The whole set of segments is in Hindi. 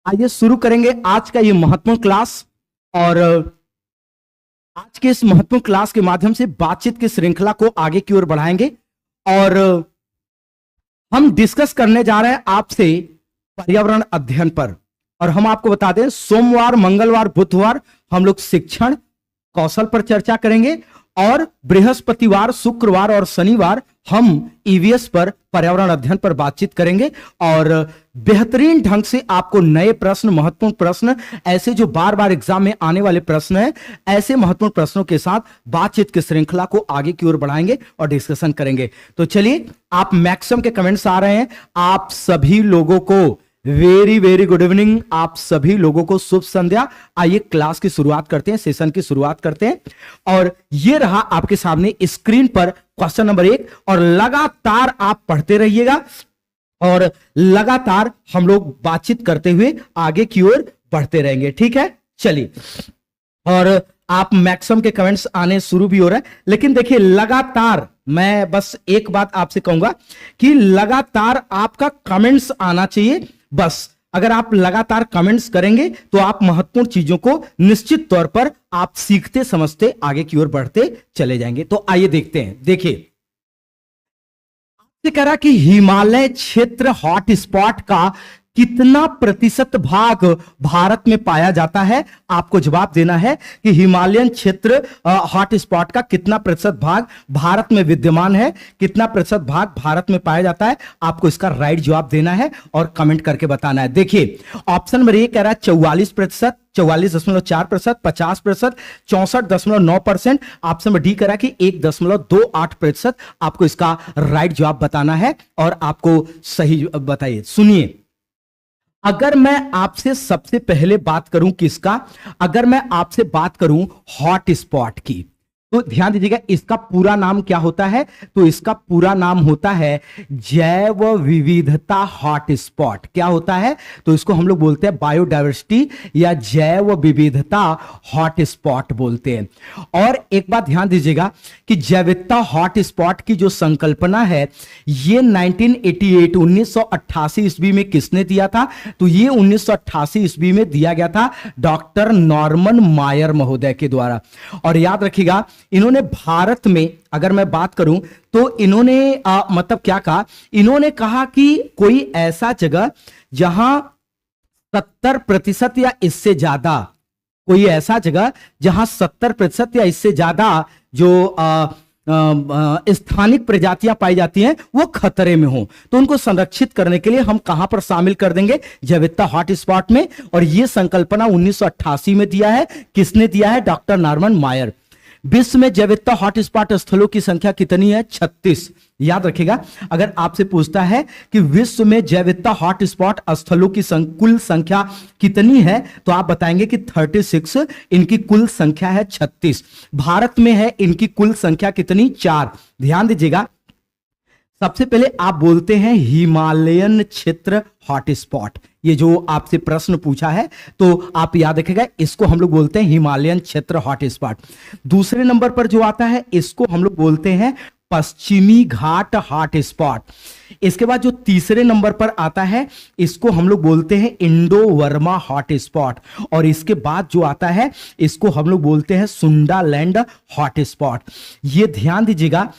आइए शुरू करेंगे आज का ये महत्वपूर्ण क्लास। और आज के इस महत्वपूर्ण क्लास के माध्यम से बातचीत की श्रृंखला को आगे की ओर बढ़ाएंगे और हम डिस्कस करने जा रहे हैं आपसे पर्यावरण अध्ययन पर। और हम आपको बता दें, सोमवार, मंगलवार, बुधवार हम लोग शिक्षण कौशल पर चर्चा करेंगे और बृहस्पतिवार, शुक्रवार और शनिवार हम ईवीएस पर पर्यावरण अध्ययन पर बातचीत करेंगे। और बेहतरीन ढंग से आपको नए प्रश्न, महत्वपूर्ण प्रश्न, ऐसे जो बार बार एग्जाम में आने वाले प्रश्न हैं, ऐसे महत्वपूर्ण प्रश्नों के साथ बातचीत की श्रृंखला को आगे की ओर बढ़ाएंगे और डिस्कशन करेंगे। तो चलिए, आप मैक्सिमम के कमेंट्स आ रहे हैं। आप सभी लोगों को वेरी वेरी गुड इवनिंग, आप सभी लोगों को शुभ संध्या। आइए क्लास की शुरुआत करते हैं, सेशन की शुरुआत करते हैं। और ये रहा आपके सामने स्क्रीन पर क्वेश्चन नंबर 1 और लगातार आप पढ़ते रहिएगा और लगातार हम लोग बातचीत करते हुए आगे की ओर बढ़ते रहेंगे। ठीक है, चलिए। और आप मैक्सिमम के कमेंट्स आने शुरू भी हो रहे हैं, लेकिन देखिए लगातार मैं बस एक बात आपसे कहूंगा कि लगातार आपका कमेंट्स आना चाहिए। बस अगर आप लगातार कमेंट्स करेंगे तो आप महत्वपूर्ण चीजों को निश्चित तौर पर आप सीखते समझते आगे की ओर बढ़ते चले जाएंगे। तो आइए देखते हैं। देखिए, आपसे कह रहा कि हिमालय क्षेत्र हॉट स्पॉट का कितना प्रतिशत भाग भारत में पाया जाता है। आपको जवाब देना है कि हिमालयन क्षेत्र हॉट स्पॉट का कितना प्रतिशत भाग भारत में विद्यमान है, कितना प्रतिशत भाग भारत में पाया जाता है। आपको इसका राइट जवाब देना है और कमेंट करके बताना है। देखिए, ऑप्शन नंबर ए कह रहा है 44%, 44.4%, 50%, 64.9%। ऑप्शन नंबर डी कह रहा है कि 1.28%। आपको इसका राइट जवाब बताना है और आपको सही बताइए। सुनिए, अगर मैं आपसे सबसे पहले बात करूं किसका, अगर मैं आपसे बात करूं हॉट स्पॉट की, तो ध्यान दीजिएगा इसका पूरा नाम क्या होता है। तो इसका पूरा नाम होता है जैव विविधता हॉट स्पॉट। क्या होता है? तो इसको हम लोग बोलते हैं बायोडायवर्सिटी या जैव विविधता हॉट स्पॉट बोलते हैं। और एक बात ध्यान दीजिएगा कि जैविकता हॉट स्पॉट की जो संकल्पना है ये 1988 ईस्वी में किसने दिया था? तो ये 1988 ईस्वी में दिया गया था डॉक्टर नॉर्मन मायर महोदय के द्वारा। और याद रखिएगा, इन्होंने भारत में अगर मैं बात करूं तो इन्होंने मतलब क्या कहा? इन्होंने कहा कि कोई ऐसा जगह जहां 70% या इससे ज्यादा, कोई ऐसा जगह जहां 70% या इससे ज्यादा जो स्थानिक प्रजातियां पाई जाती हैं वो खतरे में हो, तो उनको संरक्षित करने के लिए हम कहां पर शामिल कर देंगे? जैविकता हॉट स्पॉट में। और यह संकल्पना 1988 में दिया है। किसने दिया है? डॉक्टर नॉर्मन मायर। विश्व में जैविकता हॉटस्पॉट स्थलों की संख्या कितनी है? 36। याद रखिएगा, अगर आपसे पूछता है कि विश्व में जैविकता हॉटस्पॉट स्थलों की कुल संख्या कितनी है, तो आप बताएंगे कि 36। इनकी कुल संख्या है 36। भारत में है इनकी कुल संख्या कितनी? 4। ध्यान दीजिएगा, सबसे पहले आप बोलते हैं हिमालयन क्षेत्र हॉटस्पॉट। ये जो आपसे प्रश्न पूछा है तो आप याद रखिएगा, इसको हम लोग बोलते हैं हिमालयन क्षेत्र हॉटस्पॉट। दूसरे नंबर पर जो आता है इसको हम लोग बोलते हैं पश्चिमी घाट हॉटस्पॉट। इसके बाद जो तीसरे नंबर पर आता है इसको हम लोग बोलते हैं इंडो वर्मा हॉटस्पॉट। और इसके बाद जो आता है इसको हम लोग बोलते हैं सुंडालैंड हॉटस्पॉट। ये ध्यान दीजिएगा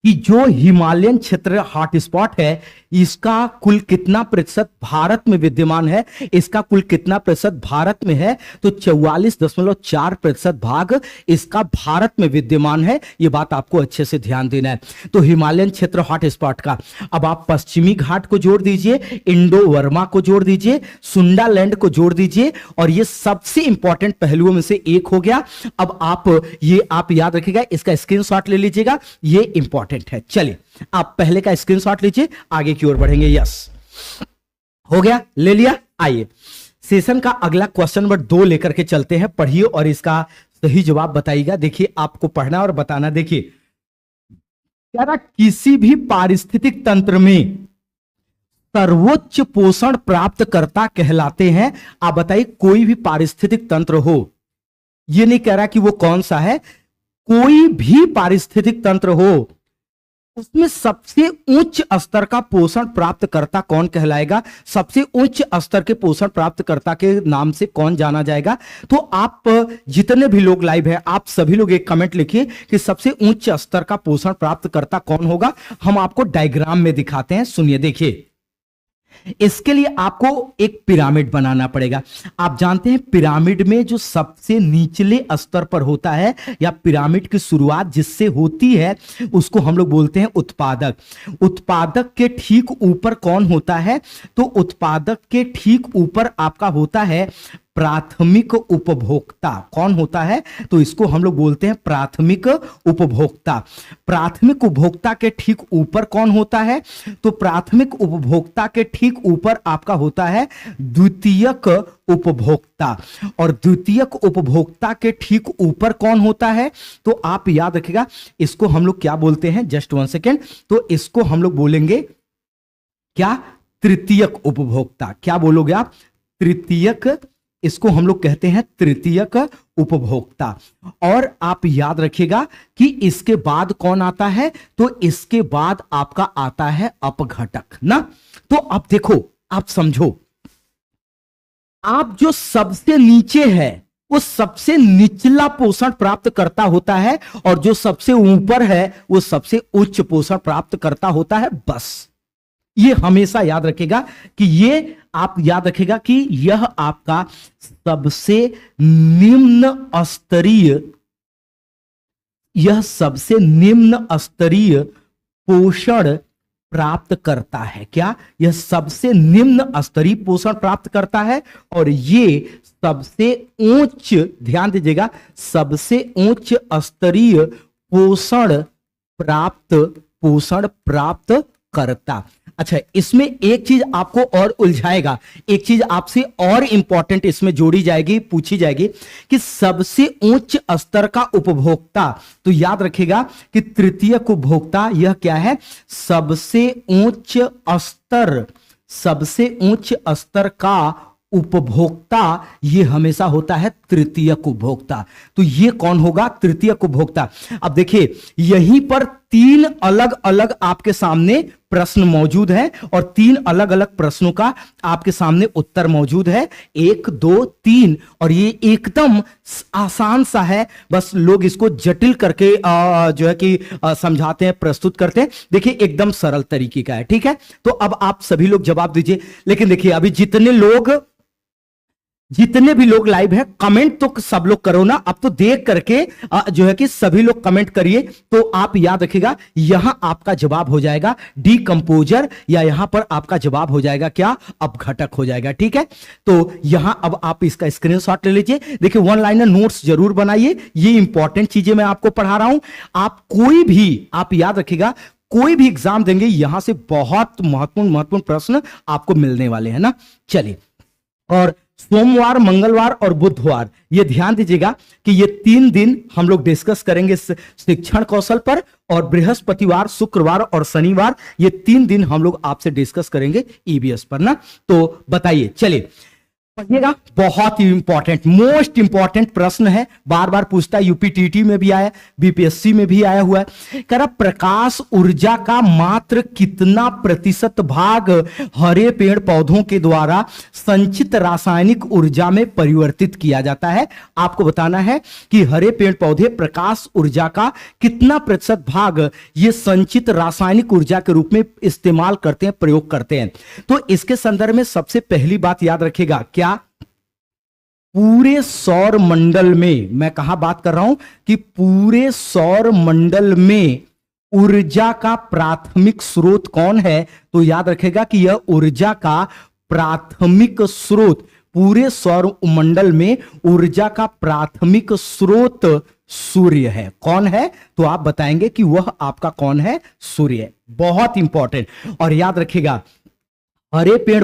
कि जो हिमालयन क्षेत्र हॉटस्पॉट है इसका कुल कितना प्रतिशत भारत में विद्यमान है, इसका कुल कितना प्रतिशत भारत में है? तो 44.4% भाग इसका भारत में विद्यमान है। यह बात आपको अच्छे से ध्यान देना है। तो हिमालयन क्षेत्र हॉटस्पॉट का अब आप पश्चिमी घाट को जोड़ दीजिए, इंडो वर्मा को जोड़ दीजिए, सुंडालैंड को जोड़ दीजिए, और यह सबसे इंपॉर्टेंट पहलुओं में से एक हो गया। अब आप याद रखिएगा, इसका स्क्रीनशॉट ले लीजिएगा, यह इंपॉर्टेंट है। चलिए, आप पहले का स्क्रीनशॉट लीजिए, आगे की ओर बढ़ेंगे। यस, हो गया, ले लिया। आइए सेशन का अगला क्वेश्चन नंबर 2 लेकर के चलते हैं। पढ़िए और इसका सही जवाब बताइएगा। देखिए, आपको पढ़ना और बताना। देखिए, क्या रहा, किसी भी पारिस्थितिक तंत्र में सर्वोच्च पोषण प्राप्तकर्ता कहलाते हैं। आप बताइए, कोई भी पारिस्थितिक तंत्र हो, यह नहीं कह रहा कि वो कौन सा है, कोई भी पारिस्थितिक तंत्र हो उसमें सबसे उच्च स्तर का पोषण प्राप्तकर्ता कौन कहलाएगा, सबसे उच्च स्तर के पोषण प्राप्तकर्ता के नाम से कौन जाना जाएगा। तो आप जितने भी लोग लाइव है, आप सभी लोग एक कमेंट लिखिए कि सबसे उच्च स्तर का पोषण प्राप्तकर्ता कौन होगा। हम आपको डायग्राम में दिखाते हैं, सुनिए, देखिए। इसके लिए आपको एक पिरामिड बनाना पड़ेगा। आप जानते हैं पिरामिड में जो सबसे निचले स्तर पर होता है, या पिरामिड की शुरुआत जिससे होती है, उसको हम लोग बोलते हैं उत्पादक। उत्पादक के ठीक ऊपर कौन होता है, तो उत्पादक के ठीक ऊपर आपका होता है प्राथमिक उपभोक्ता। कौन होता है, तो इसको हम लोग बोलते हैं प्राथमिक उपभोक्ता। प्राथमिक उपभोक्ता के ठीक ऊपर कौन होता है, तो प्राथमिक उपभोक्ता के ठीक ऊपर आपका होता है द्वितीयक उपभोक्ता। और द्वितीयक उपभोक्ता के ठीक ऊपर कौन होता है, तो आप याद रखिएगा, इसको हम लोग क्या बोलते हैं, जस्ट 1 सेकेंड, तो इसको हम लोग बोलेंगे क्या, तृतीयक उपभोक्ता। क्या बोलोगे आप, तृतीयक, इसको हम लोग कहते हैं तृतीयक उपभोक्ता। और आप याद रखिएगा कि इसके बाद कौन आता है, तो इसके बाद आपका आता है अपघटक ना। तो अब देखो, आप समझो, आप जो सबसे नीचे है वो सबसे निचला पोषण प्राप्त करता होता है, और जो सबसे ऊपर है वो सबसे उच्च पोषण प्राप्त करता होता है। बस ये हमेशा याद रखेगा कि ये आप याद रखेगा कि यह आपका सबसे निम्न स्तरीय, यह सबसे निम्न स्तरीय पोषण प्राप्त करता है। क्या, यह सबसे निम्न स्तरीय पोषण प्राप्त करता है, और ये सबसे उच्च, ध्यान दीजिएगा, सबसे उच्च स्तरीय पोषण प्राप्त करता। अच्छा, इसमें एक चीज आपको और उलझाएगा, एक चीज आपसे और इंपॉर्टेंट इसमें जोड़ी जाएगी, पूछी जाएगी कि सबसे उच्च स्तर का उपभोक्ता। तो याद रखिएगा कि तृतीयक उपभोक्ता यह क्या है, सबसे उच्च स्तर, सबसे उच्च स्तर का उपभोक्ता ये हमेशा होता है तृतीयक उपभोक्ता। तो ये कौन होगा, तृतीयक उपभोक्ता। अब देखिए, यहीं पर 3 अलग अलग आपके सामने प्रश्न मौजूद है, और 3 अलग अलग प्रश्नों का आपके सामने उत्तर मौजूद है, 1 2 3। और ये एकदम आसान सा है, बस लोग इसको जटिल करके जो है कि समझाते हैं, प्रस्तुत करते हैं। देखिए, एकदम सरल तरीके का है, ठीक है। तो अब आप सभी लोग जवाब दीजिए। लेकिन देखिए, अभी जितने भी लोग लाइव हैं, कमेंट तो सब लोग करो ना। अब तो देख करके जो है कि सभी लोग कमेंट करिए। तो आप याद रखिएगा, यहां आपका जवाब हो जाएगा डीकंपोजर, या यहां पर आपका जवाब हो जाएगा क्या, अपघटक हो जाएगा, ठीक है। तो यहां अब आप इसका स्क्रीनशॉट ले लीजिए। देखिए, 1 लाइनर नोट्स जरूर बनाइए, ये इंपॉर्टेंट चीजें मैं आपको पढ़ा रहा हूं। आप कोई भी, आप याद रखिएगा, कोई भी एग्जाम देंगे, यहां से बहुत महत्वपूर्ण प्रश्न आपको मिलने वाले हैं ना। चलिए, और सोमवार, मंगलवार और बुधवार, ये ध्यान दीजिएगा कि ये 3 दिन हम लोग डिस्कस करेंगे शिक्षण कौशल पर, और बृहस्पतिवार, शुक्रवार और शनिवार, ये 3 दिन हम लोग आपसे डिस्कस करेंगे ईवीएस पर ना। तो बताइए, चलिए पढ़िएगा, बहुत ही इंपॉर्टेंट, मोस्ट इंपॉर्टेंट प्रश्न है, बार बार पूछता है, यूपीटीटी में भी आया, बीपीएससी में भी आया हुआ है। कह रहा, प्रकाश ऊर्जा का मात्र कितना प्रतिशत भाग हरे पेड़ पौधों के द्वारा संचित रासायनिक ऊर्जा में परिवर्तित किया जाता है। आपको बताना है कि हरे पेड़ पौधे प्रकाश ऊर्जा का कितना प्रतिशत भाग ये संचित रासायनिक ऊर्जा के रूप में इस्तेमाल करते हैं, प्रयोग करते हैं। तो इसके संदर्भ में सबसे पहली बात याद रखेगा, क्या, पूरे सौर मंडल में, मैं कहां बात कर रहा हूं कि पूरे सौर मंडल में ऊर्जा का प्राथमिक स्रोत कौन है, तो याद रखेगा कि यह ऊर्जा का प्राथमिक स्रोत, पूरे सौर मंडल में ऊर्जा का प्राथमिक स्रोत सूर्य है। कौन है, तो आप बताएंगे कि वह आपका कौन है, सूर्य। बहुत इंपॉर्टेंट। और याद रखिएगा, हरे पेड़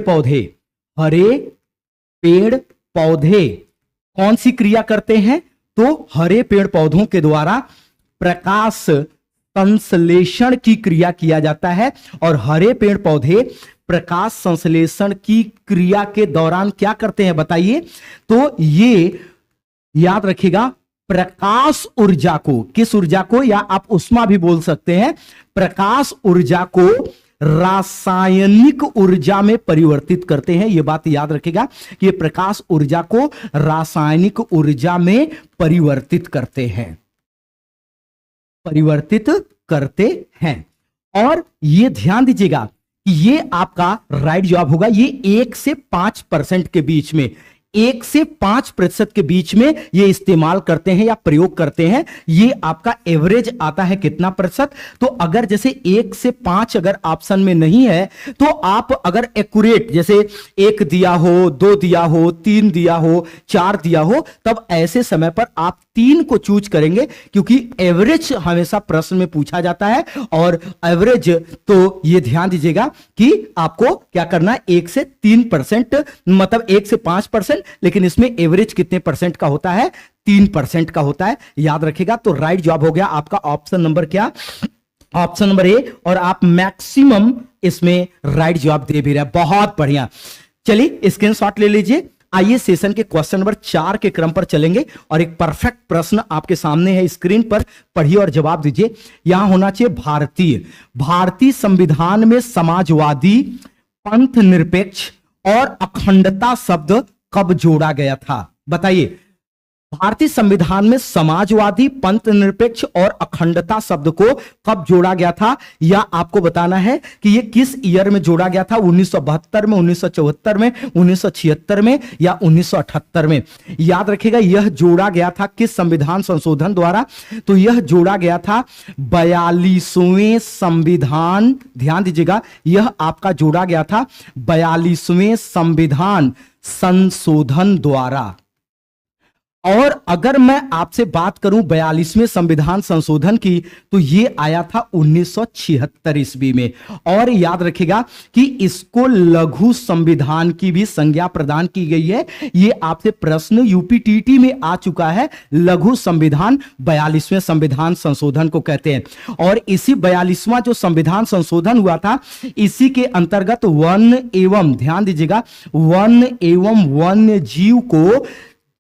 पौधे कौन सी क्रिया करते हैं, तो हरे पेड़ पौधों के द्वारा प्रकाश संश्लेषण की क्रिया किया जाता है। और हरे पेड़ पौधे प्रकाश संश्लेषण की क्रिया के दौरान क्या करते हैं, बताइए। तो ये याद रखिएगा, प्रकाश ऊर्जा को, किस ऊर्जा को, या आप उष्मा भी बोल सकते हैं, प्रकाश ऊर्जा को रासायनिक ऊर्जा में परिवर्तित करते हैं। यह बात याद रखिएगा कि ये प्रकाश ऊर्जा को रासायनिक ऊर्जा में परिवर्तित करते हैं, परिवर्तित करते हैं। और ये ध्यान दीजिएगा कि ये आपका राइट जवाब होगा। ये 1 से 5% के बीच में, 1 से 5% के बीच में ये इस्तेमाल करते हैं या प्रयोग करते हैं। ये आपका एवरेज आता है कितना प्रतिशत। तो अगर जैसे 1 से 5 अगर ऑप्शन में नहीं है, तो आप अगर एक्यूरेट जैसे 1 दिया हो, 2 दिया हो, 3 दिया हो, 4 दिया हो, तब ऐसे समय पर आप 3 को चूज करेंगे, क्योंकि एवरेज हमेशा प्रश्न में पूछा जाता है। और एवरेज तो ये ध्यान दीजिएगा कि आपको क्या करना है, 1 से 3%, मतलब 1 से 5%, लेकिन इसमें एवरेज कितने परसेंट का होता है, 3% का होता है, याद रखिएगा। तो राइट जवाब हो गया आपका ऑप्शन नंबर क्या, ऑप्शन नंबर ए। और आप मैक्सिमम इसमें राइट जवाब दे भी रहे हैं, बहुत बढ़िया। चलिए स्क्रीनशॉट ले लीजिए। आइए सेशन के क्वेश्चन नंबर 4 के क्रम पर चलेंगे और एक परफेक्ट प्रश्न आपके सामने है स्क्रीन पर, पढ़िए और जवाब दीजिए। यहां होना चाहिए भारतीय संविधान में समाजवादी, पंथ निरपेक्ष और अखंडता शब्द कब जोड़ा गया था, बताइए। भारतीय संविधान में समाजवादी, पंथ निरपेक्ष और अखंडता शब्द को कब जोड़ा गया था, या आपको बताना है कि यह किस ईयर में जोड़ा गया था, 1972 में, 1974 में, 1976 में या 1978 में। याद रखिएगा यह जोड़ा गया था किस संविधान संशोधन द्वारा, तो यह जोड़ा गया था 42वें संविधान, ध्यान दीजिएगा, यह आपका जोड़ा गया था 42वें संविधान संशोधन द्वारा। और अगर मैं आपसे बात करूं 42वें संविधान संशोधन की, तो ये आया था 1976 ईस्वी में। और याद रखिएगा कि इसको लघु संविधान की भी संज्ञा प्रदान की गई है। ये आपसे प्रश्न यूपीटीटी में आ चुका है, लघु संविधान 42वें संविधान संशोधन को कहते हैं। और इसी 42वां जो संविधान संशोधन हुआ था, इसी के अंतर्गत वन एवं, ध्यान दीजिएगा, वन एवं वन्य जीव को,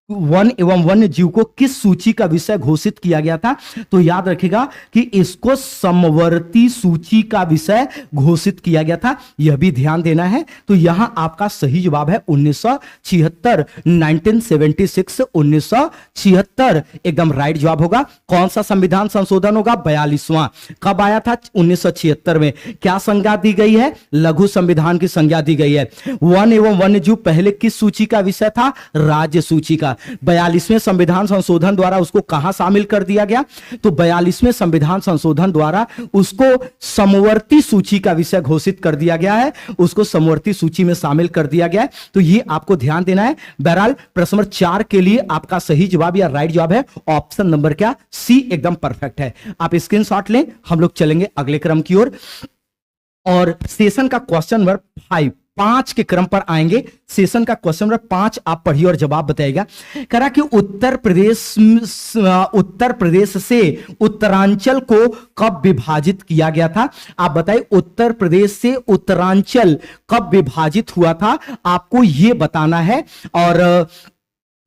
वन एवं वन्य जीव को किस सूची का विषय घोषित किया गया था, तो याद रखिएगा कि इसको समवर्ती सूची का विषय घोषित किया गया था, यह भी ध्यान देना है। तो यहां आपका सही जवाब है 1976, 1976, 1976 एकदम राइट जवाब होगा। कौन सा संविधान संशोधन होगा, 42वां। कब आया था, 1976 में। क्या संज्ञा दी गई है, लघु संविधान की संज्ञा दी गई है। वन एवं वन्य जीव पहले किस सूची का विषय था, राज्य सूची का। 42वें संविधान संशोधन द्वारा उसको कहां शामिल कर दिया गया, तो 42वें संविधान संशोधन द्वारा उसको समवर्ती सूची का विषय घोषित कर दिया गया है, उसको समवर्ती सूची में शामिल कर दिया गया है। तो ये आपको ध्यान देना है। बहरहाल प्रश्न नंबर 4 के लिए आपका सही जवाब या राइट जवाब है ऑप्शन नंबर क्या, सी एकदम परफेक्ट है। आप स्क्रीनशॉट लें, हम लोग चलेंगे अगले क्रम की ओर और सेशन का क्वेश्चन नंबर 5 के क्रम पर आएंगे। सेशन का क्वेश्चन नंबर 5 आप पढ़िए और जवाब बताइएगा। कह रहा कि उत्तर प्रदेश से उत्तरांचल को कब विभाजित किया गया था, आप बताइए। उत्तर प्रदेश से उत्तरांचल कब विभाजित हुआ था, आपको यह बताना है। और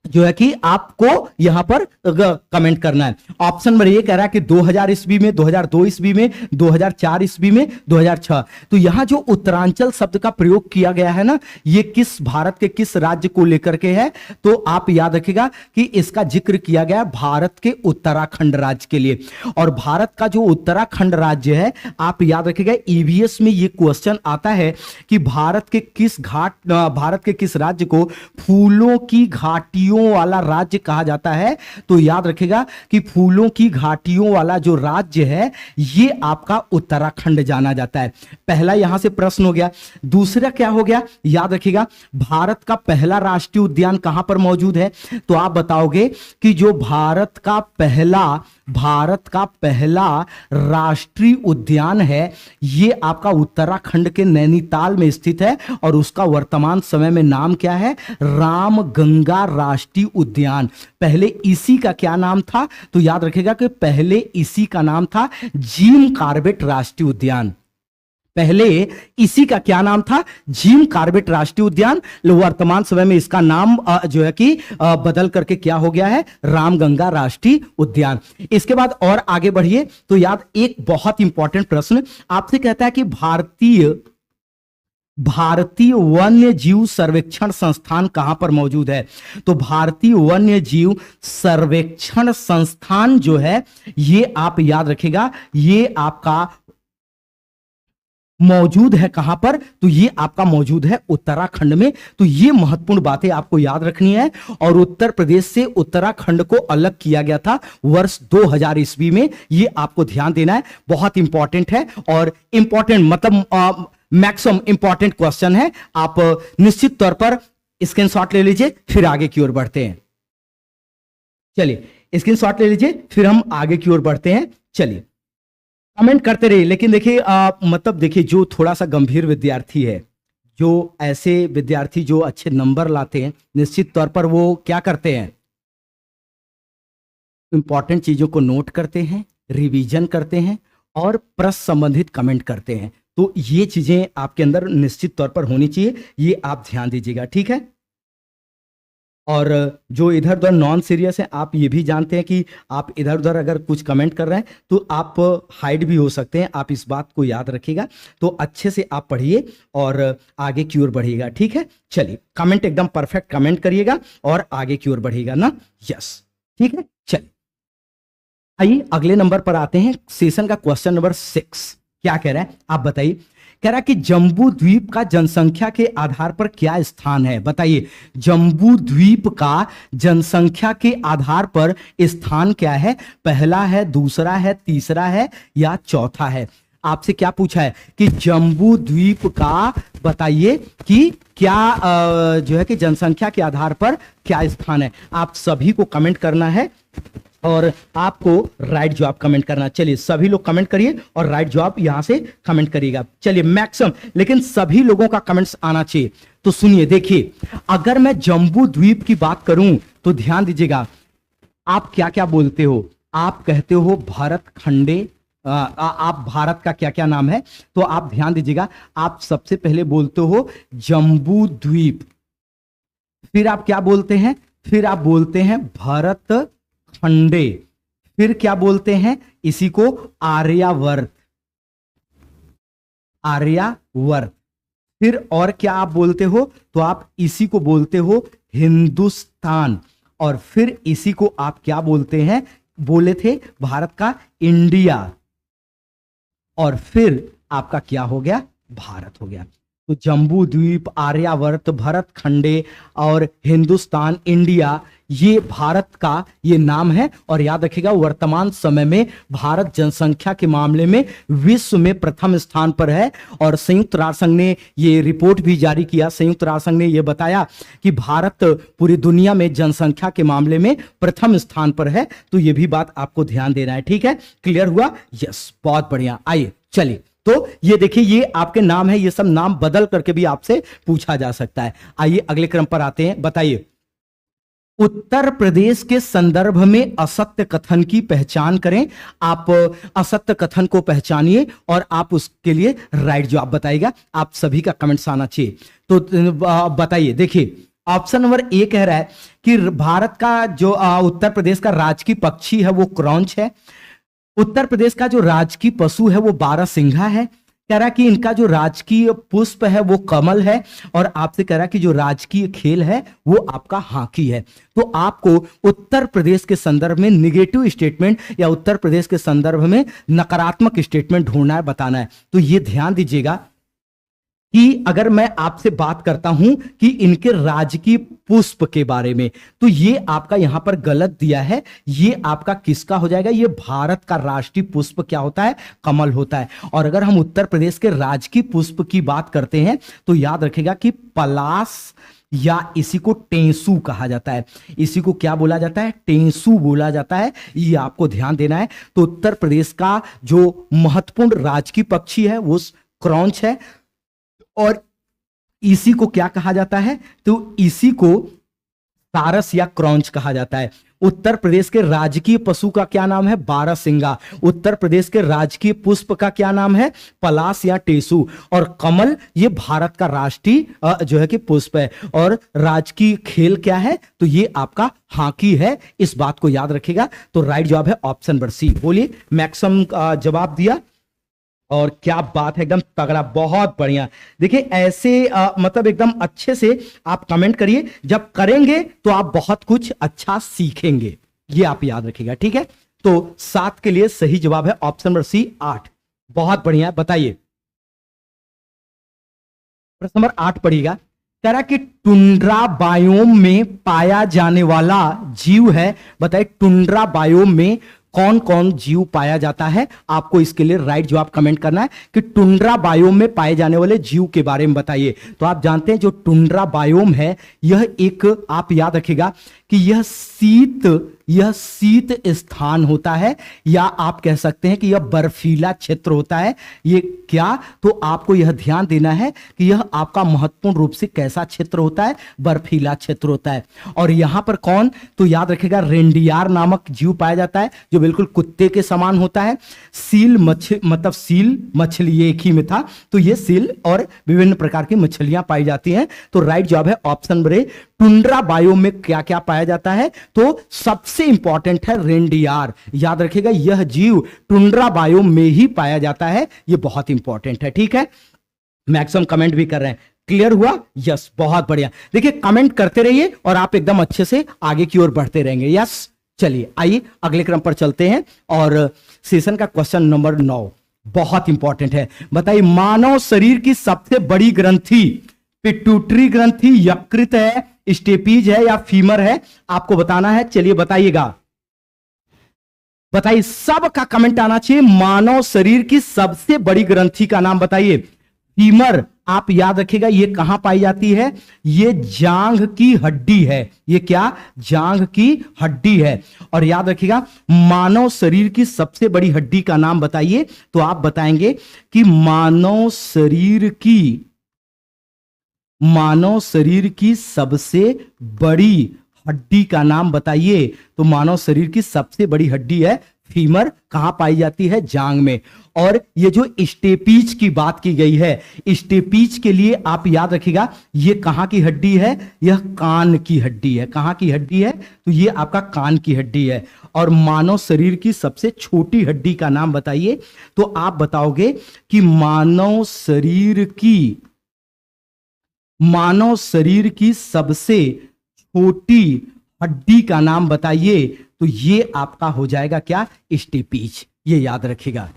जो है कि आपको यहां पर कमेंट करना है। ऑप्शन नंबर ए कह रहा है कि 2000 ईस्वी में, 2002 ईस्वी में, 2004 ईस्वी में, 2006। तो यहां जो उत्तरांचल शब्द का प्रयोग किया गया है ना, ये किस भारत के किस राज्य को लेकर के है, तो आप याद रखिएगा कि इसका जिक्र किया गया भारत के उत्तराखंड राज्य के लिए। और भारत का जो उत्तराखंड राज्य है, आप याद रखिएगा ईवीएस में ये क्वेश्चन आता है कि भारत के किस राज्य को फूलों की घाटियों वाला राज्य कहा जाता है। तो याद रखिएगा कि फूलों की घाटियों वाला जो राज्य है, ये आपका उत्तराखंड जाना जाता है। पहला यहां से प्रश्न हो गया। दूसरा क्या हो गया, याद रखिएगा भारत का पहला राष्ट्रीय उद्यान कहां पर मौजूद है, तो आप बताओगे कि जो भारत का पहला राष्ट्रीय उद्यान है, ये आपका उत्तराखंड के नैनीताल में स्थित है और उसका वर्तमान समय में नाम क्या है, रामगंगा राष्ट्रीय उद्यान। पहले इसी का क्या नाम था, तो याद रखिएगा कि पहले इसी का नाम था जिम कॉर्बेट राष्ट्रीय उद्यान। पहले इसी का क्या नाम था? जिम कॉर्बेट राष्ट्रीय उद्यान। वर्तमान समय में इसका नाम जो है कि बदल करके क्या हो गया है? रामगंगा राष्ट्रीय उद्यान। इसके बाद और आगे बढ़िए तो याद, एक बहुत इंपॉर्टेंट प्रश्न आपसे कहता है कि भारतीय वन्य जीव सर्वेक्षण संस्थान कहां पर मौजूद है? तो भारतीय वन्य जीव सर्वेक्षण संस्थान जो है ये आप याद रखिएगा, ये आपका मौजूद है कहां पर? तो ये आपका मौजूद है उत्तराखंड में। तो ये महत्वपूर्ण बातें आपको याद रखनी है। और उत्तर प्रदेश से उत्तराखंड को अलग किया गया था वर्ष 2000 ईस्वी में, ये आपको ध्यान देना है, बहुत इंपॉर्टेंट है। और इंपॉर्टेंट मतलब मैक्सिमम इंपॉर्टेंट क्वेश्चन है, आप निश्चित तौर पर स्क्रीनशॉट ले लीजिए, फिर आगे की ओर बढ़ते हैं। चलिए स्क्रीनशॉट ले लीजिए, फिर हम आगे की ओर बढ़ते हैं। चलिए कमेंट करते रहिए, लेकिन देखिए मतलब देखिए जो थोड़ा सा गंभीर विद्यार्थी है, जो ऐसे विद्यार्थी जो अच्छे नंबर लाते हैं, निश्चित तौर पर वो क्या करते हैं? इंपॉर्टेंट चीजों को नोट करते हैं, रिवीजन करते हैं और प्रश्न संबंधित कमेंट करते हैं। तो ये चीजें आपके अंदर निश्चित तौर पर होनी चाहिए, ये आप ध्यान दीजिएगा, ठीक है। और जो इधर उधर नॉन सीरियस है, आप ये भी जानते हैं कि आप इधर उधर अगर कुछ कमेंट कर रहे हैं तो आप हाइड भी हो सकते हैं, आप इस बात को याद रखिएगा। तो अच्छे से आप पढ़िए और आगे की ओर बढ़िएगा, ठीक है। चलिए कमेंट एकदम परफेक्ट कमेंट करिएगा और आगे की ओर बढ़िएगा ना, यस, ठीक है। चलिए आइए अगले नंबर पर आते हैं, सेशन का क्वेश्चन नंबर 6 क्या कह रहा है आप बताइए। कह रहा है कि जम्बू द्वीप का जनसंख्या के आधार पर क्या स्थान है? बताइए, जम्बू द्वीप का जनसंख्या के आधार पर स्थान क्या है? पहला है, दूसरा है, तीसरा है या चौथा है? आपसे क्या पूछा है कि जम्बू द्वीप का बताइए कि क्या जो है कि जनसंख्या के आधार पर क्या स्थान है। आप सभी को कमेंट करना है और आपको राइट जवाब कमेंट करना। चलिए सभी लोग कमेंट करिए और राइट जवाब यहां से कमेंट करिएगा। चलिए मैक्सिमम, लेकिन सभी लोगों का कमेंट्स आना चाहिए। तो सुनिए, देखिए अगर मैं जम्बू द्वीप की बात करूं तो ध्यान दीजिएगा, आप क्या क्या बोलते हो? आप कहते हो भारत खंडे, आप भारत का क्या क्या नाम है? तो आप ध्यान दीजिएगा, आप सबसे पहले बोलते हो जम्बू द्वीप, फिर आप क्या बोलते हैं? फिर आप बोलते हैं भारत खंडे, फिर क्या बोलते हैं? इसी को आर्यावर्त, आर्यावर्त। फिर और क्या आप बोलते हो? तो आप इसी को बोलते हो हिंदुस्तान। और फिर इसी को आप क्या बोलते हैं? बोले थे भारत का इंडिया। और फिर आपका क्या हो गया? भारत हो गया। तो जम्बू द्वीप, आर्यावर्त, भरत खंडे और हिंदुस्तान, इंडिया, ये भारत का ये नाम है। और याद रखिएगा वर्तमान समय में भारत जनसंख्या के मामले में विश्व में प्रथम स्थान पर है। और संयुक्त राष्ट्र संघ ने ये रिपोर्ट भी जारी किया, संयुक्त राष्ट्र संघ ने ये बताया कि भारत पूरी दुनिया में जनसंख्या के मामले में प्रथम स्थान पर है। तो ये भी बात आपको ध्यान देना है, ठीक है। क्लियर हुआ? यस, बहुत बढ़िया। आइए चलिए, तो ये देखिए ये आपके नाम है, ये सब नाम बदल करके भी आपसे पूछा जा सकता है। आइए अगले क्रम पर आते हैं। बताइए, उत्तर प्रदेश के संदर्भ में असत्य कथन की पहचान करें। आप असत्य कथन को पहचानिए और आप उसके लिए राइट जवाब बताइएगा। आप सभी का कमेंट्स आना चाहिए। तो बताइए, देखिए ऑप्शन नंबर ए कह रहा है कि भारत का जो उत्तर प्रदेश का राजकीय पक्षी है वो क्रॉन्च है। उत्तर प्रदेश का जो राजकीय पशु है वो बारहसिंघा है। कह रहा कि इनका जो राजकीय पुष्प है वो कमल है। और आपसे कह रहा कि जो राजकीय खेल है वो आपका हॉकी है। तो आपको उत्तर प्रदेश के संदर्भ में निगेटिव स्टेटमेंट या उत्तर प्रदेश के संदर्भ में नकारात्मक स्टेटमेंट ढूंढना है, बताना है। तो ये ध्यान दीजिएगा कि अगर मैं आपसे बात करता हूं कि इनके राजकीय पुष्प के बारे में, तो ये आपका यहां पर गलत दिया है। ये आपका किसका हो जाएगा? ये भारत का राष्ट्रीय पुष्प क्या होता है? कमल होता है। और अगर हम उत्तर प्रदेश के राजकीय पुष्प की बात करते हैं तो याद रखेगा कि पलाश या इसी को टेंसू कहा जाता है। इसी को क्या बोला जाता है? टेंसू बोला जाता है। ये आपको ध्यान देना है। तो उत्तर प्रदेश का जो महत्वपूर्ण राजकीय पक्षी है वो क्रॉन्च है। और इसी को क्या कहा जाता है? तो इसी को सारस या क्रॉन्च कहा जाता है। उत्तर प्रदेश के राजकीय पशु का क्या नाम है? बारहसिंगा। उत्तर प्रदेश के राजकीय पुष्प का क्या नाम है? पलाश या टेसू। और कमल ये भारत का राष्ट्रीय जो है कि पुष्प है। और राजकीय खेल क्या है? तो ये आपका हॉकी है, इस बात को याद रखिएगा। तो राइट जवाब है ऑप्शन नंबर सी। बोलिए, मैक्सिमम जवाब दिया और क्या बात है, एकदम तगड़ा, बहुत बढ़िया। देखिए ऐसे मतलब एकदम अच्छे से आप कमेंट करिए, जब करेंगे तो आप बहुत कुछ अच्छा सीखेंगे, ये आप याद रखिएगा, ठीक है। तो 7 के लिए सही जवाब है ऑप्शन नंबर सी 8। बहुत बढ़िया, बताइए प्रश्न नंबर 8 पढ़िएगा। कह रहा कि टुंड्रा बायोम में पाया जाने वाला जीव है, बताइए टुंड्रा बायोम में कौन कौन जीव पाया जाता है। आपको इसके लिए राइट जवाब कमेंट करना है कि टुंड्रा बायोम में पाए जाने वाले जीव के बारे में बताइए। तो आप जानते हैं जो टुंड्रा बायोम है, यह एक, आप याद रखिएगा कि यह शीत स्थान होता है, या आप कह सकते हैं कि यह बर्फीला क्षेत्र होता है। ये क्या, तो आपको यह ध्यान देना है कि यह आपका महत्वपूर्ण रूप से कैसा क्षेत्र होता है? बर्फीला क्षेत्र होता है। और यहां पर कौन, तो याद रखिएगा रेंडियार नामक जीव पाया जाता है, जो बिल्कुल कुत्ते के समान होता है। सील मतलब सील मछली एक ही में था, तो ये सील और विभिन्न प्रकार की मछलियां पाई जाती हैं। तो राइट जवाब है option number A. Tundra biome में क्या क्या पाया जाता है? तो सबसे इंपॉर्टेंट है रेंडियार। याद रखिएगा यह जीव टुंड्रा बायोम में ही पाया जाता है, यह बहुत इंपॉर्टेंट है, ठीक है। मैक्सिमम कमेंट भी कर रहे हैं, क्लियर हुआ? यस, बहुत बढ़िया। देखिए कमेंट करते रहिए और आप एकदम अच्छे से आगे की ओर बढ़ते रहेंगे। यस, चलिए आइए अगले क्रम पर चलते हैं और सेशन का क्वेश्चन नंबर 9 बहुत इंपॉर्टेंट है। बताइए मानव शरीर की सबसे बड़ी ग्रंथि पिट्यूटरी ग्रंथि, यकृत है, स्टेपीज है या फीमर है? आपको बताना है, चलिए बताइएगा। बताइए, सबका कमेंट आना चाहिए। मानव शरीर की सबसे बड़ी ग्रंथि का नाम बताइए। फीमर, आप याद रखिएगा ये कहां पाई जाती है? ये जांघ की हड्डी है। ये क्या? जांघ की हड्डी है। और याद रखिएगा मानव शरीर की सबसे बड़ी हड्डी का नाम बताइए। तो आप बताएंगे कि मानव शरीर की सबसे बड़ी हड्डी का नाम बताइए। तो मानव शरीर की सबसे बड़ी हड्डी है फीमर। कहां पाई जाती है? जांघ में। और ये जो स्टेपीज की बात की गई है, स्टेपीज के लिए आप याद रखिएगा ये कहां की हड्डी है? यह कान की हड्डी है। कहां की हड्डी है? तो ये आपका कान की हड्डी है। और मानव शरीर की सबसे छोटी हड्डी का नाम बताइए। तो आप बताओगे कि मानव शरीर की सबसे छोटी हड्डी का नाम बताइए। तो ये आपका हो जाएगा क्या? स्टेपीज। ये याद रखिएगा।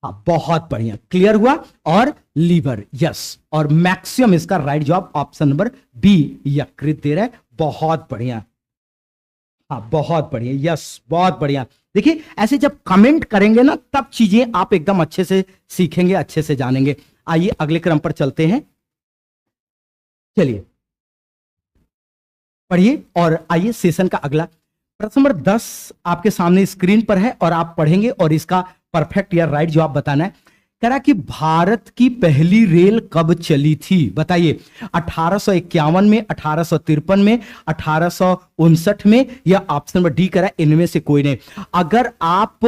हाँ, बहुत बढ़िया, क्लियर हुआ। और लीवर, यस। और मैक्सिमम इसका राइट जवाब ऑप्शन नंबर बी, यकृत दे रहा है। बहुत बढ़िया, हाँ बहुत बढ़िया, यस बहुत बढ़िया। देखिए ऐसे जब कमेंट करेंगे ना, तब चीजें आप एकदम अच्छे से सीखेंगे, अच्छे से जानेंगे। आइए अगले क्रम पर चलते हैं, चलिए पढ़िए और आइए सेशन का अगला प्रश्न नंबर 10 आपके सामने स्क्रीन पर है और आप पढ़ेंगे और इसका परफेक्ट या राइट जवाब बताना है। कह रहा कि भारत की पहली रेल कब चली थी? बताइए 1851 में, 1853 में, 1859 में, या ऑप्शन नंबर डी कह रहा है इनमें से कोई नहीं। अगर आप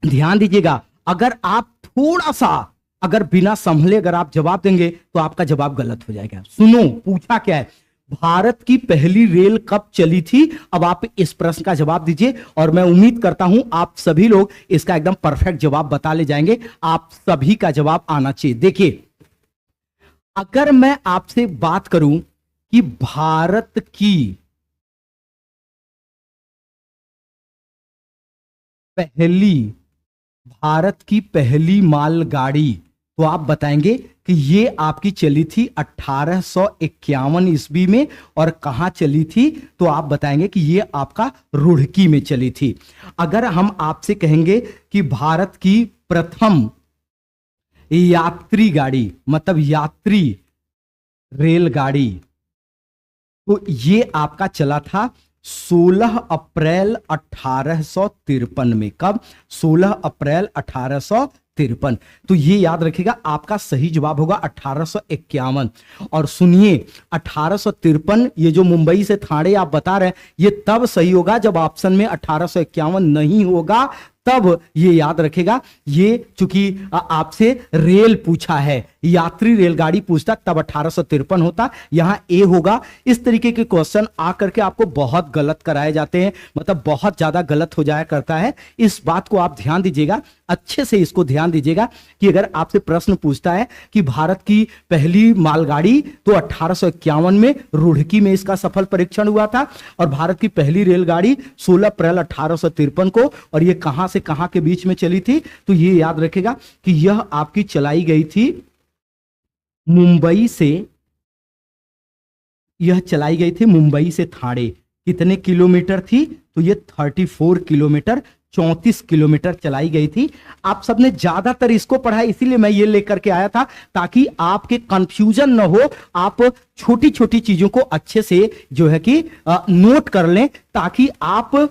ध्यान दीजिएगा, अगर आप थोड़ा सा अगर बिना संभले अगर आप जवाब देंगे तो आपका जवाब गलत हो जाएगा। सुनो पूछा क्या है, भारत की पहली रेल कब चली थी? अब आप इस प्रश्न का जवाब दीजिए और मैं उम्मीद करता हूं आप सभी लोग इसका एकदम परफेक्ट जवाब बता ले जाएंगे। आप सभी का जवाब आना चाहिए। देखिए अगर मैं आपसे बात करूं कि भारत की पहली मालगाड़ी, तो आप बताएंगे कि ये आपकी चली थी 1851 ईस्वी में। और कहां चली थी? तो आप बताएंगे कि ये आपका रुड़की में चली थी। अगर हम आपसे कहेंगे कि भारत की प्रथम यात्री गाड़ी मतलब यात्री रेलगाड़ी, तो ये आपका चला था 16 अप्रैल 1853 में। कब? 16 अप्रैल 1853 1853। तो ये याद रखिएगा, आपका सही जवाब होगा 1851। और सुनिए 1853, ये जो मुंबई से ठाणे आप बता रहे हैं, ये तब सही होगा जब ऑप्शन में 1851 नहीं होगा, तब ये याद रखेगा। ये चूंकि आपसे रेल पूछा है, यात्री रेलगाड़ी पूछता, तब 1853 होता, यहां ए होगा। इस तरीके के क्वेश्चन आकर के आपको बहुत गलत कराए जाते हैं, मतलब बहुत ज्यादा गलत हो जाया करता है। इस बात को आप ध्यान दीजिएगा, अच्छे से इसको ध्यान दीजिएगा कि अगर आपसे प्रश्न पूछता है कि भारत की पहली मालगाड़ी, तो 1851 में रुड़की में इसका सफल परीक्षण हुआ था, और भारत की पहली रेलगाड़ी 16 अप्रैल 1853 को, और ये कहां से कहां के बीच में चली थी, तो ये याद रखेगा कि यह आपकी चलाई गई थी मुंबई से, यह चलाई गई थी मुंबई से ठाणे। कितने किलोमीटर थी, तो ये 34 किलोमीटर, 34 किलोमीटर चलाई गई थी। आप सबने ज्यादातर इसको पढ़ा है, इसीलिए मैं ये लेकर के आया था, ताकि आपके कंफ्यूजन न हो, आप छोटी छोटी चीजों को अच्छे से जो है कि नोट कर लें, ताकि आप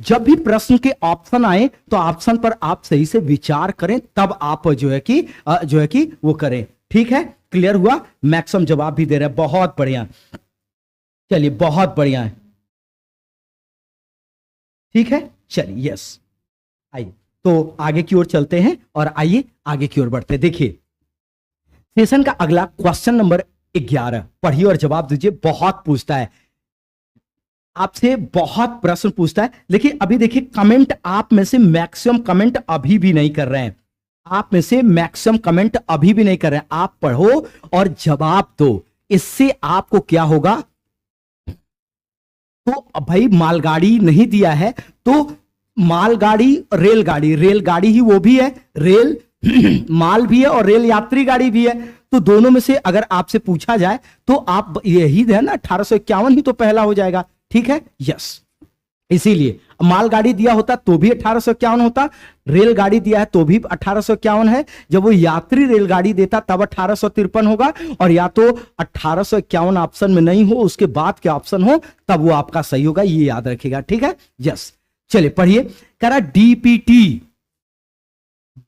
जब भी प्रश्न के ऑप्शन आए तो ऑप्शन पर आप सही से विचार करें, तब आप जो है कि वो करें। ठीक है, क्लियर हुआ? मैक्सिमम जवाब भी दे रहे हैं, बहुत बढ़िया, चलिए बहुत बढ़िया है। ठीक है, चलिए यस, आइए तो आगे की ओर चलते हैं, और आइए आगे की ओर बढ़ते हैं। देखिए सेशन का अगला क्वेश्चन नंबर 11, पढ़िए और जवाब दीजिए। बहुत पूछता है आपसे, बहुत प्रश्न पूछता है, लेकिन अभी देखिए कमेंट आप में से मैक्सिमम कमेंट अभी भी नहीं कर रहे हैं, आप में से मैक्सिमम कमेंट अभी भी नहीं कर रहे हैं। आप पढ़ो और जवाब दो, इससे आपको क्या होगा। तो भाई मालगाड़ी नहीं दिया है, तो मालगाड़ी रेलगाड़ी, रेलगाड़ी ही वो भी है, रेल माल भी है और रेल यात्री गाड़ी भी है, तो दोनों में से अगर आपसे पूछा जाए तो आप यही है ना, 1851 ही तो पहला हो जाएगा। ठीक है, यस, इसीलिए मालगाड़ी दिया होता तो भी 1851 होता, रेलगाड़ी दिया है तो भी 1851 है, जब वो यात्री रेलगाड़ी देता तब 1853 होगा, और या तो 1851 ऑप्शन में नहीं हो, उसके बाद के ऑप्शन हो, तब वो आपका सही होगा, ये याद रखिएगा। ठीक है, यस, चलिए पढ़िए। कह रहा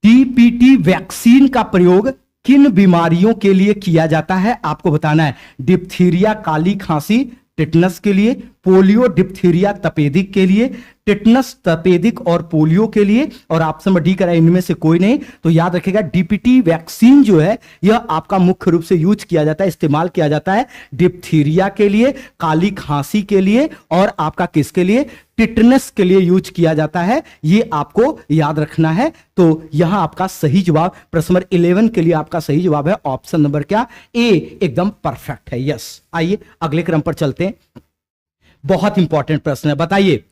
डीपीटी वैक्सीन का प्रयोग किन बीमारियों के लिए किया जाता है, आपको बताना है। डिप्थीरिया काली खांसी टिटनस के लिए, पोलियो डिप्थीरिया तपेदिक के लिए, टिटनस तपेदिक और पोलियो के लिए, और ऑप्शन नंबर डी करा इनमें से कोई नहीं। तो याद रखिएगा डीपीटी वैक्सीन जो है यह आपका मुख्य रूप से यूज किया जाता है, इस्तेमाल किया जाता है डिप्थीरिया के लिए, काली खांसी के लिए, और आपका किसके लिए, टिटनस के लिए यूज किया जाता है, ये आपको याद रखना है। तो यहां आपका सही जवाब प्रश्न नंबर 11 के लिए आपका सही जवाब है ऑप्शन नंबर क्या, ए, एकदम परफेक्ट है। यस, आइए अगले क्रम पर चलते हैं, बहुत इंपॉर्टेंट प्रश्न है। बताइए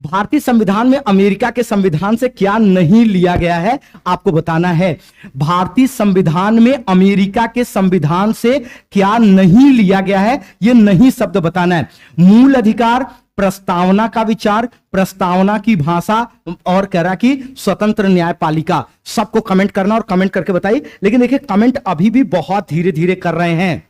भारतीय संविधान में अमेरिका के संविधान से क्या नहीं लिया गया है, आपको बताना है। भारतीय संविधान में अमेरिका के संविधान से क्या नहीं लिया गया है, यह नहीं शब्द बताना है। मूल अधिकार, प्रस्तावना का विचार, प्रस्तावना की भाषा, और कह रहा कि स्वतंत्र न्यायपालिका। सबको कमेंट करना और कमेंट करके बताइए। लेकिन देखिए कमेंट अभी भी बहुत धीरे धीरे कर रहे हैं।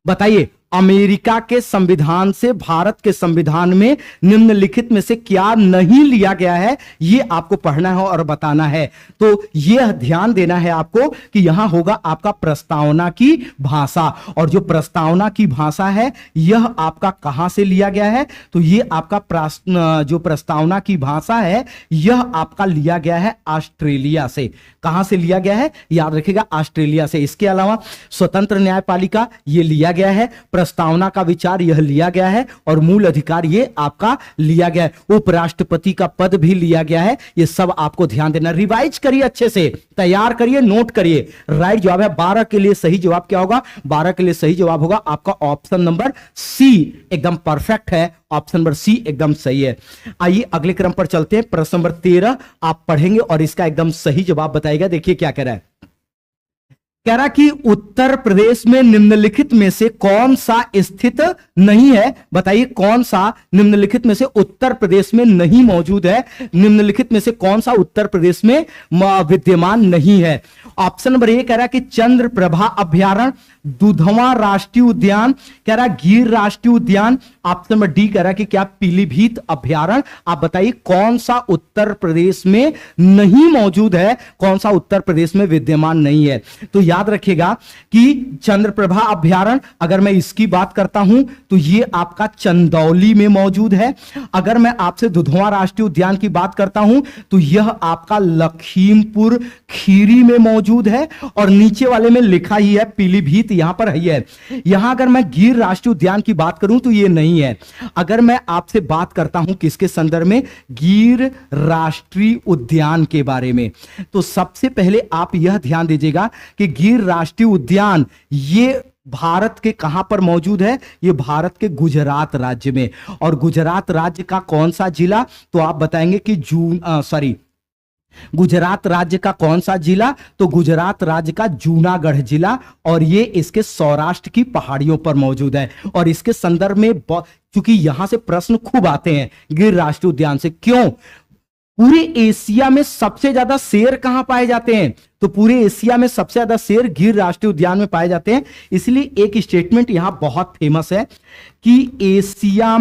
बताइए अमेरिका के संविधान से भारत के संविधान में निम्नलिखित में से क्या नहीं लिया गया है, यह आपको पढ़ना है और बताना है। तो यह ध्यान देना है आपको कि यहां होगा आपका प्रस्तावना की भाषा, और जो प्रस्तावना की भाषा है यह आपका कहां से लिया गया है, तो यह आपका जो प्रस्तावना की भाषा है यह आपका लिया गया है ऑस्ट्रेलिया से। कहां से लिया गया है, याद रखिएगा ऑस्ट्रेलिया से। इसके अलावा स्वतंत्र न्यायपालिका यह लिया गया है, प्रस्तावना का विचार यह लिया गया है, और मूल अधिकार ये आपका लिया गया है। उपराष्ट्रपति का पद भी लिया गया है। ये सब आपको ध्यान देना, रिवाइज करिए, अच्छे से तैयार करिए, नोट करिए। राइट जवाब है 12 के लिए सही जवाब क्या होगा, 12 के लिए सही जवाब होगा आपका ऑप्शन नंबर सी, एकदम परफेक्ट है, ऑप्शन नंबर सी एकदम सही है। आइए अगले क्रम पर चलते हैं। प्रश्न नंबर 13 आप पढ़ेंगे और इसका एकदम सही जवाब बताएगा। देखिए क्या कह रहा है, कह रहा कि उत्तर प्रदेश में निम्नलिखित में से कौन सा स्थित नहीं है, बताइए कौन सा निम्नलिखित में से उत्तर प्रदेश में नहीं मौजूद है, निम्नलिखित में से कौन सा उत्तर प्रदेश में विद्यमान नहीं है। ऑप्शन नंबर ए कह रहा कि चंद्रप्रभा अभ्यारण्य, दुधवा राष्ट्रीय उद्यान, कह रहा गिर राष्ट्रीय उद्यान। ऑप्शन नंबर डी कह रहा कि क्या पीलीभीत अभ्यारण्य। आप बताइए कौन सा उत्तर प्रदेश में नहीं मौजूद है, कौन सा उत्तर प्रदेश में विद्यमान नहीं है। तो याद रखिएगा कि चंद्रप्रभा अभ्यारण्य, अगर मैं इसकी बात करता हूं तो ये आपका चंदौली में मौजूद है। अगर मैं आपसे दुधवा राष्ट्रीय उद्यान की बात करता हूं तो यह आपका लखीमपुर खीरी में मौजूद है, और नीचे वाले में लिखा ही है पीलीभीत, यहां पर है। यहां अगर मैं गिर राष्ट्रीय उद्यान की बात करूं तो यह नहीं है। अगर मैं आपसे बात करता हूं किसके संदर्भ में, गिर राष्ट्रीय उद्यान के बारे में, तो सबसे पहले आप यह ध्यान दीजिएगा कि गिर राष्ट्रीय उद्यान ये भारत के कहां पर मौजूद है, ये भारत के गुजरात राज्य में। और गुजरात राज्य का कौन सा जिला, तो आप बताएंगे कि गुजरात राज्य का कौन सा जिला, तो गुजरात राज्य का जूनागढ़ जिला, और ये इसके सौराष्ट्र की पहाड़ियों पर मौजूद है। और इसके संदर्भ में क्योंकि यहां से प्रश्न खूब आते हैं गिर राष्ट्रीय उद्यान से, क्यों, पूरे एशिया में सबसे ज्यादा शेर कहां पाए जाते हैं, तो पूरे एशिया में सबसे ज्यादा शेर गिर राष्ट्रीय उद्यान में पाए जाते हैं। इसलिए एक स्टेटमेंट यहां बहुत फेमस है कि एशिया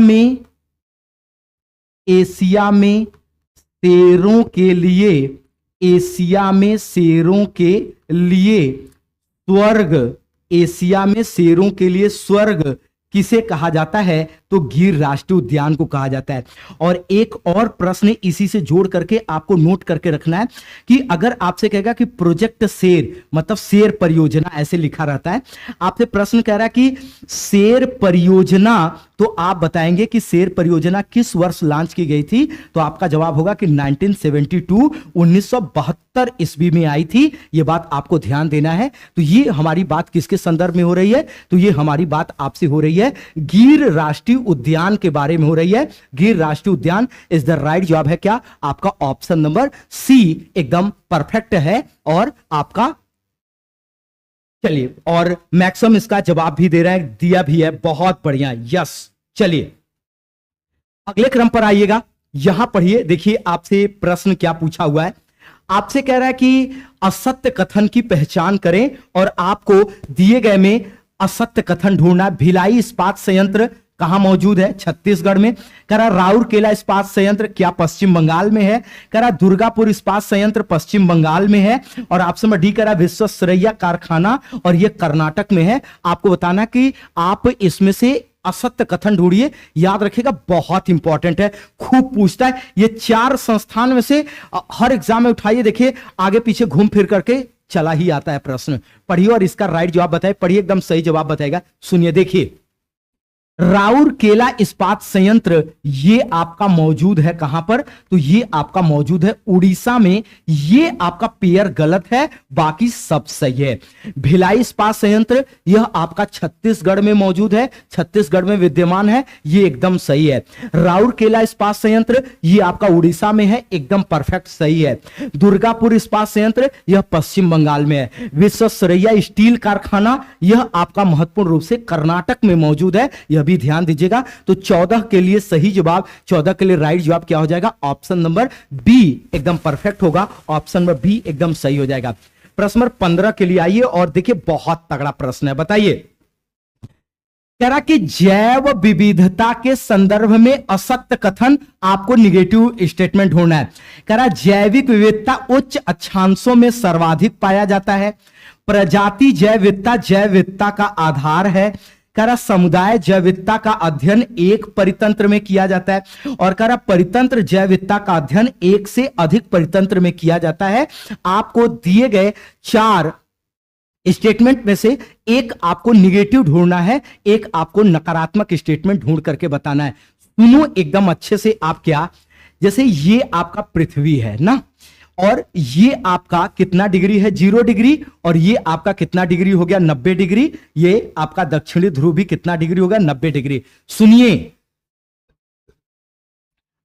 में शेरों के लिए, एशिया में शेरों के लिए स्वर्ग, एशिया में शेरों के लिए स्वर्ग किसे कहा जाता है, तो गिर राष्ट्रीय उद्यान को कहा जाता है। और एक और प्रश्न इसी से जोड़ करके आपको नोट करके रखना है कि अगर आपसे कहेगा कि प्रोजेक्ट शेर, मतलब शेर परियोजना ऐसे लिखा रहता है, आपसे प्रश्न कह रहा है कि शेर परियोजना, तो आप बताएंगे कि शेर परियोजना किस वर्ष लॉन्च की गई थी, तो आपका जवाब होगा कि 1972 1972 ईस्वी में आई थी। यह बात आपको ध्यान देना है। तो ये हमारी बात किसके संदर्भ में हो रही है, तो ये हमारी बात आपसे हो रही है गिर राष्ट्रीय उद्यान के बारे में हो रही है। गिर राष्ट्रीय उद्यान इज द राइट जवाब है क्या, आपका ऑप्शन नंबर सी एकदम परफेक्ट है। और आपका चलिए, और मैक्सिमम इसका जवाब भी दे रहा है, दिया भी है, बहुत बढ़िया, यस। चलिए अगले क्रम पर आइएगा, यहां पढ़िए, देखिए आपसे प्रश्न क्या पूछा हुआ है। आपसे कह रहा है कि असत्य कथन की पहचान करें, और आपको दिए गए में असत्य कथन ढूंढना। भिलाई इस्पात संयंत्र कहां मौजूद है, छत्तीसगढ़ में। कह रहा राउरकेला इस्पात संयंत्र क्या पश्चिम बंगाल में है। कह रहा दुर्गापुर इस्पात संयंत्र पश्चिम बंगाल में है। और ऑप्शन नंबर डी कह रहा विश्वेश्वरैया कारखाना, और यह कर्नाटक में है। आपको बताना कि आप इसमें से असत्य कथन ढूंढिए। याद रखिएगा बहुत इंपॉर्टेंट है, खूब पूछता है। ये 4 संस्थान में से हर एग्जाम में उठाइए, देखिए आगे पीछे घूम फिर करके चला ही आता है प्रश्न। पढ़िए और इसका राइट जवाब बताइए, पढ़िए एकदम सही जवाब बताएगा। सुनिए, देखिए राउरकेला इस्पात संयंत्र ये आपका मौजूद है कहां पर, तो ये आपका मौजूद है उड़ीसा में। ये आपका पेयर गलत है, बाकी सब सही है। भिलाई इस्पात संयंत्र यह आपका छत्तीसगढ़ में मौजूद है, छत्तीसगढ़ में विद्यमान है, ये एकदम सही है। राउरकेला इस्पात संयंत्र ये आपका उड़ीसा में है, एकदम परफेक्ट सही है। दुर्गापुर इस्पात संयंत्र यह पश्चिम बंगाल में है। विश्वेश्वरैया स्टील कारखाना यह आपका महत्वपूर्ण रूप से कर्नाटक में मौजूद है, यह भी ध्यान दीजिएगा। तो 14 के लिए सही जवाब, 14 के लिए राइट जवाब क्या हो जाएगा, ऑप्शन नंबर बी एकदम परफेक्ट होगा, ऑप्शन नंबर बी एकदम सही हो जाएगा। प्रश्न नंबर 15 के लिए आइए, और देखिए बहुत तगड़ा प्रश्न है, बताइए। कह रहा कि जैव विविधता के संदर्भ में असत्य कथन, आपको निगेटिव स्टेटमेंट ढूंढना है। कह रहा जैविक विविधता उच्च अक्षांशों में सर्वाधिक पाया जाता है। प्रजाति जैव विविधता का आधार है। कह रहा समुदाय जैव विविधता का अध्ययन एक परितंत्र में किया जाता है। और कह रहा परितंत्र जैव विविधता का अध्ययन एक से अधिक परितंत्र में किया जाता है। आपको दिए गए 4 स्टेटमेंट में से एक आपको निगेटिव ढूंढना है, एक आपको नकारात्मक स्टेटमेंट ढूंढ करके बताना है। सुनो एकदम अच्छे से। आप क्या, जैसे ये आपका पृथ्वी है ना, और ये आपका कितना डिग्री है, 0 डिग्री, और ये आपका कितना डिग्री हो गया, 90 डिग्री। ये आपका दक्षिणी ध्रुव भी कितना डिग्री हो गया, 90 डिग्री। सुनिए,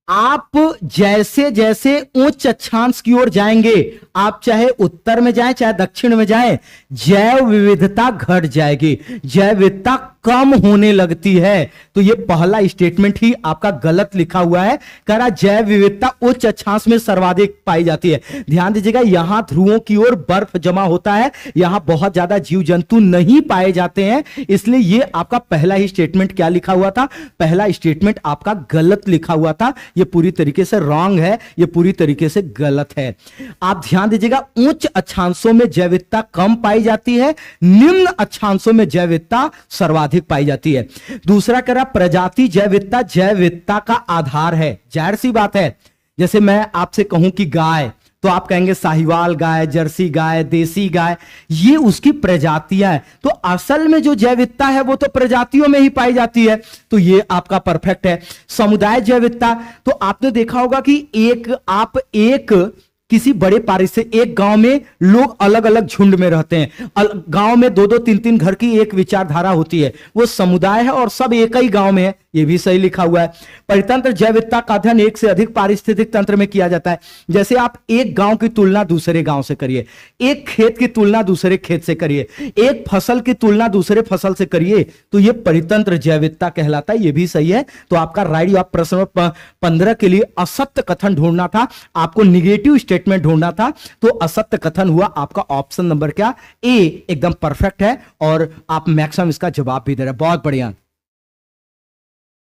आप जैसे जैसे उच्च अक्षांश की ओर जाएंगे, आप चाहे उत्तर में जाएं चाहे दक्षिण में जाएं, जैव विविधता घट जाएगी, जैव विविधता कम होने लगती है। तो ये पहला स्टेटमेंट ही आपका गलत लिखा हुआ है। कह रहा जैव विविधता उच्च अक्षांश में सर्वाधिक पाई जाती है। ध्यान दीजिएगा, यहां ध्रुवों की ओर बर्फ जमा होता है, यहां बहुत ज्यादा जीव जंतु नहीं पाए जाते हैं, इसलिए ये आपका पहला ही स्टेटमेंट क्या लिखा हुआ था, पहला स्टेटमेंट आपका गलत लिखा हुआ था। ये पूरी तरीके से रॉन्ग है, ये पूरी तरीके से गलत है। आप ध्यान दीजिएगा, उच्च अक्षांशों में जैव विविधता कम पाई जाती है, निम्न अक्षांशों में जैव विविधता सर्वाधिक पाई जाती है। दूसरा कह रहा प्रजाति जैव विविधता का आधार है। जाहिर सी बात है, जैसे मैं आपसे कहूं कि गाय, तो आप कहेंगे साहिवाल गाय, जर्सी गाय, देसी गाय, ये उसकी प्रजातियां हैं। तो असल में जो जैव विविधता है वो तो प्रजातियों में ही पाई जाती है, तो ये आपका परफेक्ट है। समुदाय जैव विविधता, तो आपने देखा होगा कि एक किसी बड़े पारिश से, एक गांव में लोग अलग अलग झुंड में रहते हैं, गांव में दो दो तीन तीन घर की एक विचारधारा होती है, वो समुदाय है और सब एक ही गांव में है, ये भी सही लिखा हुआ है। परितंत्र जैव विविधता का अध्ययन एक से अधिक पारिस्थितिक तंत्र में किया जाता है। जैसे आप एक गांव की तुलना दूसरे गांव से करिए, एक खेत की तुलना दूसरे खेत से करिए, एक फसल की तुलना दूसरे फसल से करिए, तो ये परितंत्र जैव विविधता कहलाता है, ये भी सही है। तो आपका राइट जवाब प्रश्न नंबर 15 के लिए असत्य कथन ढूंढना था, आपको निगेटिव स्टेटमेंट ढूंढना था, तो असत्य कथन हुआ आपका ऑप्शन नंबर क्या, ए एकदम परफेक्ट है। और आप मैक्सिमम इसका जवाब भी दे रहे हैं, बहुत बढ़िया।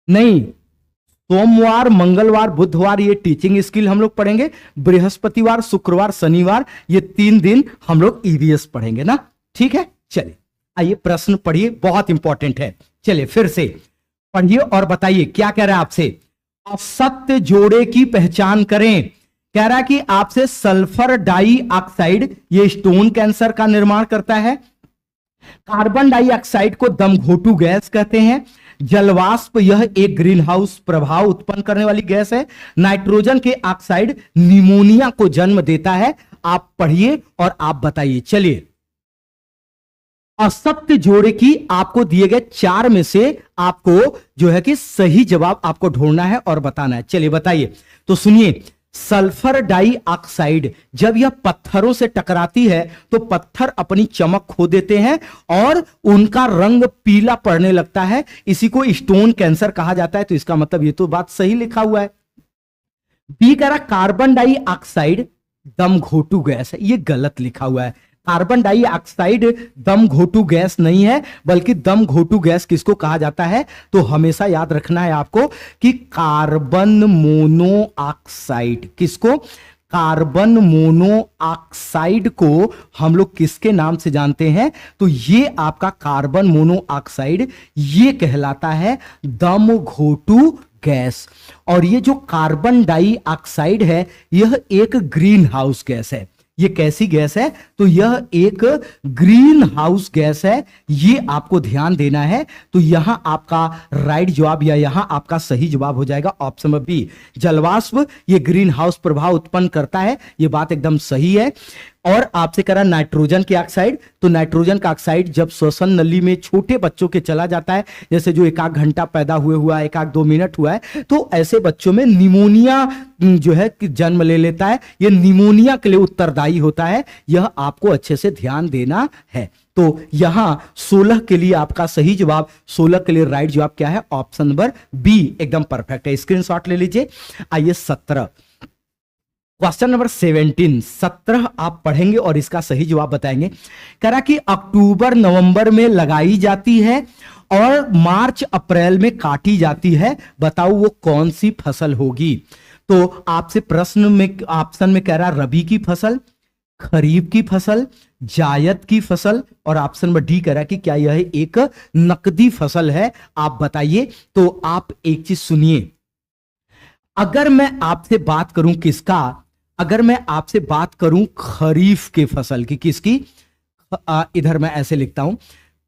नहीं, सोमवार, मंगलवार, बुधवार ये टीचिंग स्किल हम लोग पढ़ेंगे, बृहस्पतिवार, शुक्रवार, शनिवार ये 3 दिन हम लोग ईवीएस पढ़ेंगे ना, ठीक है। चलिए आइए प्रश्न पढ़िए, बहुत इंपॉर्टेंट है। चलिए फिर से पढ़िए और बताइए क्या कह रहा है आपसे। असत्य जोड़े की पहचान करें। कह रहा है कि आपसे सल्फर डाइऑक्साइड ये स्टोन कैंसर का निर्माण करता है, कार्बन डाइऑक्साइड को दमघोटू गैस कहते हैं, जलवाष्प यह एक ग्रीन हाउस प्रभाव उत्पन्न करने वाली गैस है, नाइट्रोजन के ऑक्साइड निमोनिया को जन्म देता है। आप पढ़िए और आप बताइए। चलिए, असत्य जोड़े की आपको दिए गए 4 में से आपको जो है कि सही जवाब आपको ढूंढना है और बताना है। चलिए बताइए। तो सुनिए, सल्फर डाइऑक्साइड जब यह पत्थरों से टकराती है तो पत्थर अपनी चमक खो देते हैं और उनका रंग पीला पड़ने लगता है, इसी को स्टोन कैंसर कहा जाता है। तो इसका मतलब ये तो बात सही लिखा हुआ है। बी कह रहा कार्बन डाइऑक्साइड दमघोटू गैस है, ये गलत लिखा हुआ है। कार्बन डाइऑक्साइड दम घोटू गैस नहीं है, बल्कि दम घोटू गैस किसको कहा जाता है, तो हमेशा याद रखना है आपको कि कार्बन मोनोऑक्साइड, किसको, कार्बन मोनोऑक्साइड को हम लोग किसके नाम से जानते हैं, तो ये आपका कार्बन मोनोऑक्साइड ये कहलाता है दम घोटू गैस। और ये जो कार्बन डाइऑक्साइड है यह एक ग्रीन हाउस गैस है। ये कैसी गैस है, तो यह एक ग्रीन हाउस गैस है, ये आपको ध्यान देना है। तो यहां आपका राइट जवाब या यहां आपका सही जवाब हो जाएगा ऑप्शन नंबर बी। जलवाष्प ये ग्रीन हाउस प्रभाव उत्पन्न करता है, ये बात एकदम सही है। और आपसे कह रहा नाइट्रोजन के ऑक्साइड, तो नाइट्रोजन का ऑक्साइड जब श्वसन नली में छोटे बच्चों के चला जाता है, जैसे जो 1 आध घंटा पैदा हुआ है, 1 आध 2 मिनट हुआ है, तो ऐसे बच्चों में निमोनिया जो है कि जन्म ले लेता है, ये निमोनिया के लिए उत्तरदायी होता है। यह आपको अच्छे से ध्यान देना है। तो यहां 16 के लिए आपका सही जवाब, 16 के लिए राइट जवाब क्या है, ऑप्शन नंबर बी एकदम परफेक्ट है। स्क्रीनशॉट ले लीजिए। आइए 17 क्वेश्चन नंबर 17 आप पढ़ेंगे और इसका सही जवाब बताएंगे। कह रहा कि अक्टूबर नवंबर में लगाई जाती है और मार्च अप्रैल में काटी जाती है, बताओ वो कौन सी फसल होगी। तो आपसे प्रश्न में ऑप्शन में कह रहा रबी की फसल, खरीफ की फसल, जायद की फसल, और ऑप्शन नंबर डी कह रहा है कि क्या यह एक नकदी फसल है, आप बताइए। तो आप एक चीज सुनिए, अगर मैं आपसे बात करूं किसका, अगर मैं आपसे बात करूं खरीफ के फसल की, किसकी, इधर मैं ऐसे लिखता हूं,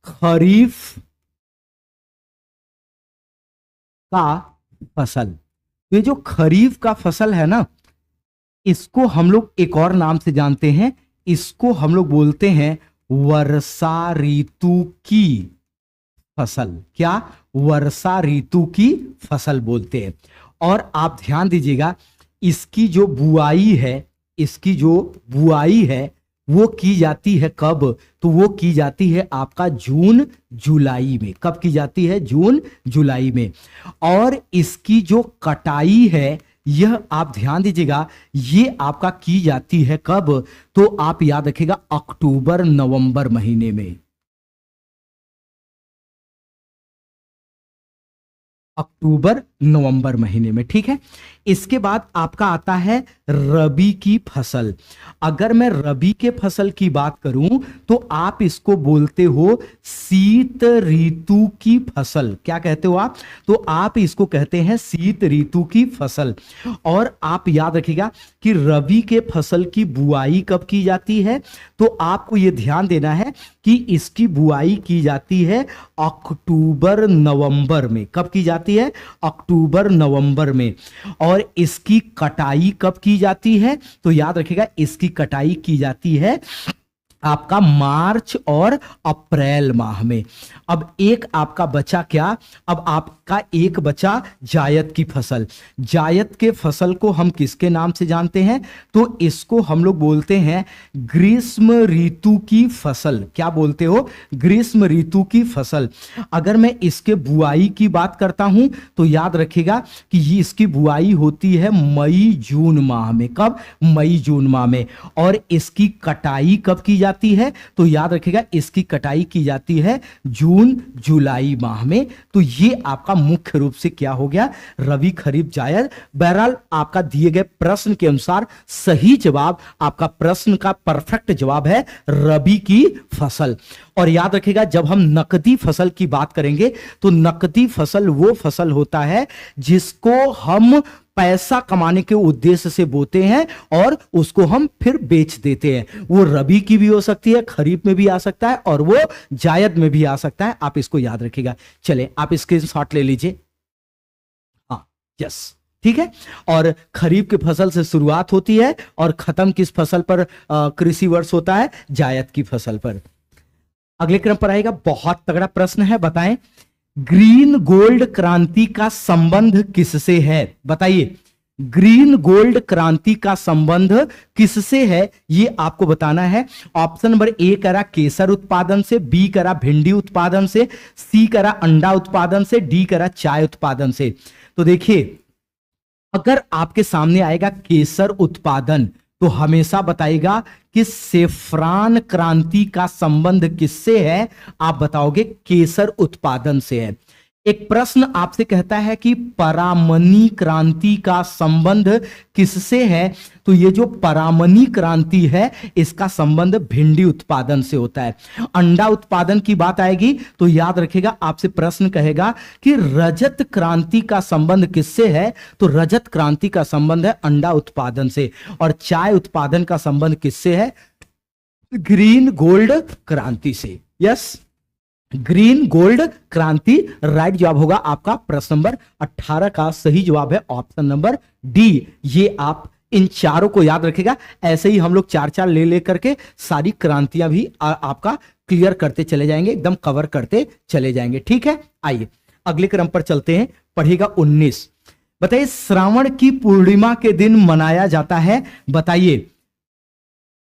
खरीफ का फसल। ये जो खरीफ का फसल है ना, इसको हम लोग एक और नाम से जानते हैं, इसको हम लोग बोलते हैं वर्षा ऋतु की फसल। क्या, वर्षा ऋतु की फसल बोलते हैं। और आप ध्यान दीजिएगा, इसकी जो बुआई है, इसकी जो बुआई है वो की जाती है कब? तो वो की जाती है आपका जून जुलाई में। कब की जाती है? जून जुलाई में। और इसकी जो कटाई है, यह आप ध्यान दीजिएगा, ये आपका की जाती है कब? तो आप याद रखिएगा अक्टूबर नवंबर महीने में। अक्टूबर नवंबर महीने में, ठीक है। इसके बाद आपका आता है रबी की फसल। अगर मैं रबी के फसल की बात करूं तो आप इसको बोलते हो शीत ऋतु की फसल। क्या कहते हो आप? तो आप इसको कहते हैं शीत ऋतु की फसल। और आप याद रखिएगा कि रबी के फसल की बुआई कब की जाती है? तो आपको यह ध्यान देना है कि इसकी बुआई की जाती है अक्टूबर नवंबर में। कब की जाती है? अक्टूबर नवंबर में। और इसकी कटाई कब की जाती है? तो याद रखिएगा इसकी कटाई की जाती है आपका मार्च और अप्रैल माह में। अब एक आपका बचा क्या? अब आपका एक बचा जायद की फसल। जायद के फसल को हम किसके नाम से जानते हैं? तो इसको हम लोग बोलते हैं ग्रीष्म ऋतु की फसल। क्या बोलते हो? ग्रीष्म ऋतु की फसल। अगर मैं इसके बुआई की बात करता हूं तो याद रखिएगा कि ये इसकी बुआई होती है मई जून माह में। कब? मई जून माह में। और इसकी कटाई कब की जाती है? तो याद रखिएगा इसकी कटाई की जाती है जून जुलाई माह में। तो ये आपका मुख्य रूप से क्या हो गया? रबी खरीफ जायद। बहरहाल आपका दिए गए प्रश्न के अनुसार सही जवाब, आपका प्रश्न का परफेक्ट जवाब है रबी की फसल। और याद रखिएगा जब हम नकदी फसल की बात करेंगे तो नकदी फसल वो फसल होता है जिसको हम पैसा कमाने के उद्देश्य से बोते हैं और उसको हम फिर बेच देते हैं। वो रबी की भी हो सकती है, खरीफ में भी आ सकता है और वो जायद में भी आ सकता है। आप इसको याद रखिएगा। चले आप स्क्रीनशॉट ले लीजिए। हाँ, यस, ठीक है। और खरीफ की फसल से शुरुआत होती है और खत्म किस फसल पर कृषि वर्ष होता है? जायद की फसल पर। अगले क्रम पर आएगा, बहुत तगड़ा प्रश्न है, बताएं ग्रीन गोल्ड क्रांति का संबंध किससे है? बताइए, ग्रीन गोल्ड क्रांति का संबंध किससे है ये आपको बताना है। ऑप्शन नंबर ए करा केसर उत्पादन से, बी करा भिंडी उत्पादन से, सी करा अंडा उत्पादन से, डी करा चाय उत्पादन से। तो देखिए, अगर आपके सामने आएगा केसर उत्पादन तो हमेशा बताएगा कि सेफ्रान क्रांति का संबंध किससे है? आप बताओगे केसर उत्पादन से है। एक प्रश्न आपसे कहता है कि परामनी क्रांति का संबंध किससे है? तो ये जो परामनी क्रांति है इसका संबंध भिंडी उत्पादन से होता है। अंडा उत्पादन की बात आएगी तो याद रखिएगा आपसे प्रश्न कहेगा कि रजत क्रांति का संबंध किससे है? तो रजत क्रांति का संबंध है अंडा उत्पादन से। और चाय उत्पादन का संबंध किससे है? ग्रीन गोल्ड क्रांति से। यस, ग्रीन गोल्ड क्रांति राइट जवाब होगा आपका प्रश्न नंबर 18 का सही जवाब है ऑप्शन नंबर डी। ये आप इन चारों को याद रखेगा। ऐसे ही हम लोग चार चार ले ले करके सारी क्रांतियां भी आपका क्लियर करते चले जाएंगे, एकदम कवर करते चले जाएंगे। ठीक है, आइए अगले क्रम पर चलते हैं। पढ़ेगा 19। बताइए श्रावण की पूर्णिमा के दिन मनाया जाता है। बताइए,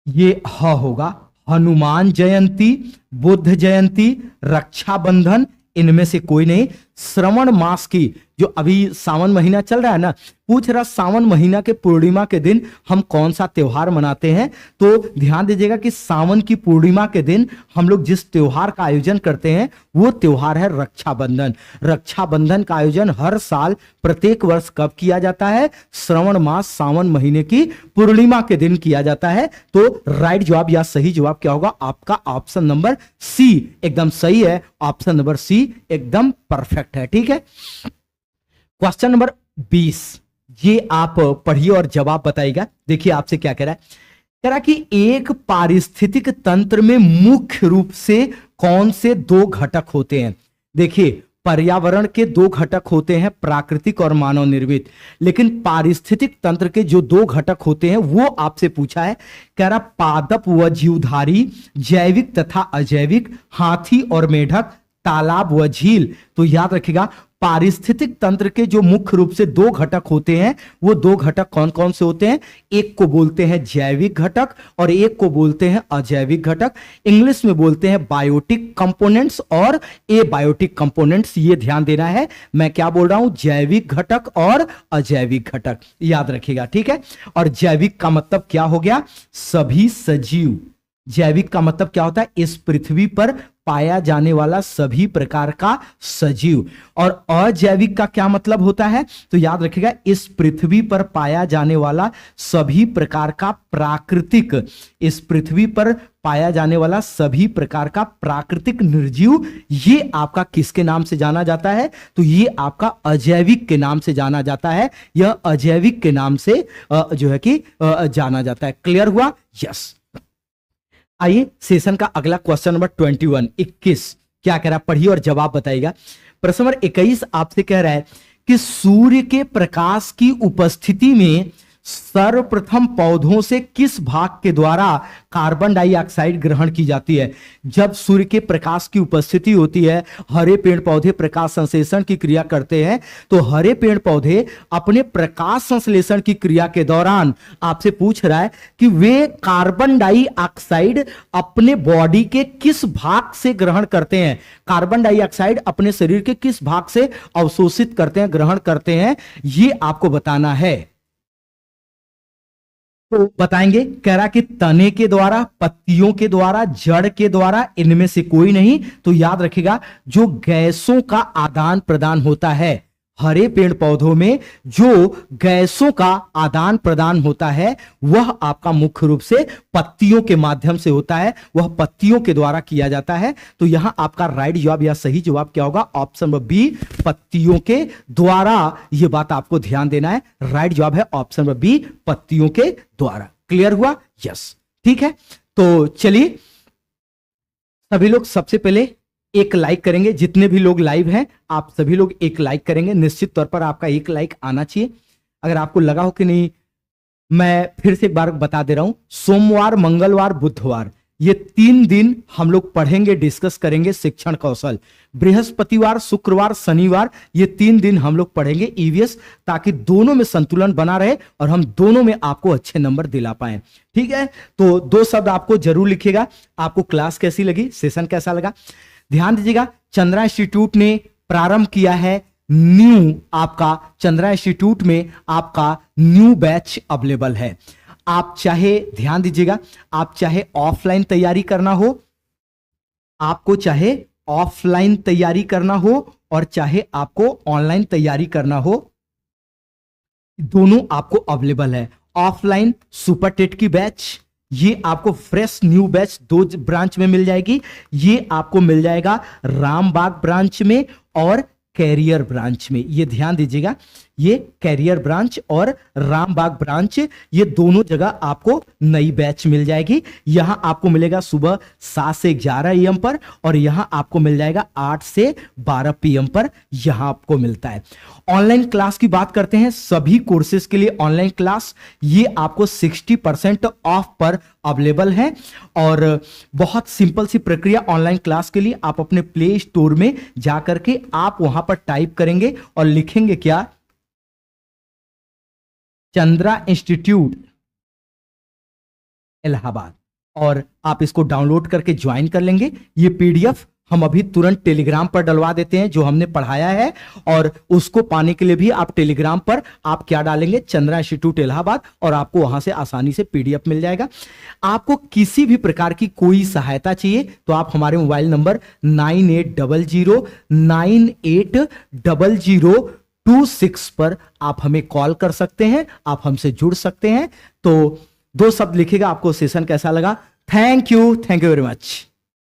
ये ह होगा हनुमान जयंती, बुद्ध जयंती, रक्षाबंधन, इनमें से कोई नहीं। श्रावण मास की जो अभी सावन महीना चल रहा है ना, पूछ रहा सावन महीना के पूर्णिमा के दिन हम कौन सा त्योहार मनाते हैं? तो ध्यान दीजिएगा कि सावन की पूर्णिमा के दिन हम लोग जिस त्योहार का आयोजन करते हैं वो त्योहार है रक्षाबंधन। रक्षाबंधन का आयोजन हर साल प्रत्येक वर्ष कब किया जाता है? श्रावण मास सावन महीने की पूर्णिमा के दिन किया जाता है। तो राइट जवाब या सही जवाब क्या होगा? आपका ऑप्शन नंबर सी एकदम सही है। ऑप्शन नंबर सी एकदम परफेक्ट है। ठीक है, क्वेश्चन नंबर 20 ये आप पढ़िए और जवाब बताइएगा। देखिए आपसे क्या कह रहा है। कह रहा कि एक पारिस्थितिक तंत्र में मुख्य रूप से कौन से दो घटक होते हैं? देखिए, पर्यावरण के दो घटक होते हैं, प्राकृतिक और मानव निर्मित। लेकिन पारिस्थितिक तंत्र के जो दो घटक होते हैं वो आपसे पूछा है। कह रहा पादप व जीवधारी, जैविक तथा अजैविक, हाथी और मेढक, तालाब व झील। तो याद रखिएगा पारिस्थितिक तंत्र के जो मुख्य रूप से दो घटक होते हैं, वो दो घटक कौन कौन से होते हैं? एक को बोलते हैं जैविक घटक और एक को बोलते हैं अजैविक घटक। इंग्लिश में बोलते हैं बायोटिक कंपोनेंट्स और एबायोटिक कंपोनेंट्स। ये ध्यान देना है, मैं क्या बोल रहा हूं? जैविक घटक और अजैविक घटक, याद रखिएगा, ठीक है। और जैविक का मतलब क्या हो गया? सभी सजीव। जैविक का मतलब क्या होता है? इस पृथ्वी पर पाया जाने वाला सभी प्रकार का सजीव। और अजैविक का क्या मतलब होता है? तो याद रखिएगा इस पृथ्वी पर पाया जाने वाला सभी प्रकार का प्राकृतिक, इस पृथ्वी पर पाया जाने वाला सभी प्रकार का प्राकृतिक निर्जीव, ये आपका किसके नाम से जाना जाता है? तो ये आपका अजैविक के नाम से जाना जाता है। यह अजैविक के नाम से जो है कि जाना जाता है। क्लियर हुआ? यस। आइए सेशन का अगला क्वेश्चन नंबर 21 क्या कह रहा है? पढ़िए और जवाब बताइएगा। प्रश्न नंबर 21 आपसे कह रहा है कि सूर्य के प्रकाश की उपस्थिति में सर्वप्रथम पौधों से किस भाग के द्वारा कार्बन डाइऑक्साइड ग्रहण की जाती है? जब सूर्य के प्रकाश की उपस्थिति होती है, हरे पेड़ पौधे प्रकाश संश्लेषण की क्रिया करते हैं, तो हरे पेड़ पौधे अपने प्रकाश संश्लेषण की क्रिया के दौरान आपसे पूछ रहा है कि वे कार्बन डाइऑक्साइड अपने बॉडी के किस भाग से ग्रहण करते हैं? कार्बन डाइऑक्साइड अपने शरीर के किस भाग से अवशोषित करते हैं, ग्रहण करते हैं, ये आपको बताना है। तो बताएंगे, कह रहा कि तने के द्वारा, पत्तियों के द्वारा, जड़ के द्वारा, इनमें से कोई नहीं। तो याद रखिएगा जो गैसों का आदान प्रदान होता है, हरे पेड़ पौधों में जो गैसों का आदान प्रदान होता है वह आपका मुख्य रूप से पत्तियों के माध्यम से होता है, वह पत्तियों के द्वारा किया जाता है। तो यहां आपका राइट जवाब या सही जवाब क्या होगा? ऑप्शन नंबर बी, पत्तियों के द्वारा। यह बात आपको ध्यान देना है, राइट जवाब है ऑप्शन नंबर बी, पत्तियों के द्वारा। क्लियर हुआ? यस, ठीक है। तो चलिए सभी लोग सबसे पहले एक लाइक करेंगे। जितने भी लोग लाइव हैं आप सभी लोग एक लाइक करेंगे। निश्चित तौर पर आपका एक लाइक आना चाहिए। अगर आपको लगा हो कि नहीं, मैं फिर से एक बार बता दे रहा हूं, सोमवार, मंगलवार, बुधवार ये 3 दिन हम लोग पढ़ेंगे, डिस्कस करेंगे शिक्षण कौशल। बृहस्पतिवार, शुक्रवार, शनिवार ये 3 दिन हम लोग पढ़ेंगे ईवीएस, ताकि दोनों में संतुलन बना रहे और हम दोनों में आपको अच्छे नंबर दिला पाए। ठीक है, तो 2 शब्द आपको जरूर लिखिएगा। आपको क्लास कैसी लगी, सेशन कैसा लगा? ध्यान दीजिएगा, चंद्रा इंस्टीट्यूट ने प्रारंभ किया है न्यू, आपका चंद्रा इंस्टीट्यूट में आपका न्यू बैच अवेलेबल है। आप चाहे, ध्यान दीजिएगा, आप चाहे ऑफलाइन तैयारी करना हो, आपको चाहे ऑफलाइन तैयारी करना हो और चाहे आपको ऑनलाइन तैयारी करना हो, दोनों आपको अवेलेबल है। ऑफलाइन सुपर टेट की बैच, ये आपको फ्रेश न्यू बैच 2 ब्रांच में मिल जाएगी। ये आपको मिल जाएगा रामबाग ब्रांच में और कैरियर ब्रांच में। ये ध्यान दीजिएगा, ये कैरियर ब्रांच और रामबाग ब्रांच, ये दोनों जगह आपको नई बैच मिल जाएगी। यहां आपको मिलेगा सुबह 7 से 11 AM पर और यहां आपको मिल जाएगा 8 से 12 PM पर, यहां आपको मिलता है। ऑनलाइन क्लास की बात करते हैं, सभी कोर्सेज के लिए ऑनलाइन क्लास ये आपको 60% ऑफ पर अवेलेबल है। और बहुत सिंपल सी प्रक्रिया ऑनलाइन क्लास के लिए, आप अपने प्ले स्टोर में जाकर के आप वहां पर टाइप करेंगे और लिखेंगे क्या, चंद्रा इंस्टीट्यूट इलाहाबाद, और आप इसको डाउनलोड करके ज्वाइन कर लेंगे। ये PDF हम अभी तुरंत टेलीग्राम पर डलवा देते हैं जो हमने पढ़ाया है, और उसको पाने के लिए भी आप टेलीग्राम पर आप क्या डालेंगे, चंद्रा इंस्टीट्यूट इलाहाबाद, और आपको वहां से आसानी से PDF मिल जाएगा। आपको किसी भी प्रकार की कोई सहायता चाहिए तो आप हमारे मोबाइल नंबर 9800980026 पर आप हमें कॉल कर सकते हैं, आप हमसे जुड़ सकते हैं। तो 2 शब्द लिखिएगा, आपको सेशन कैसा लगा। Thank you very much.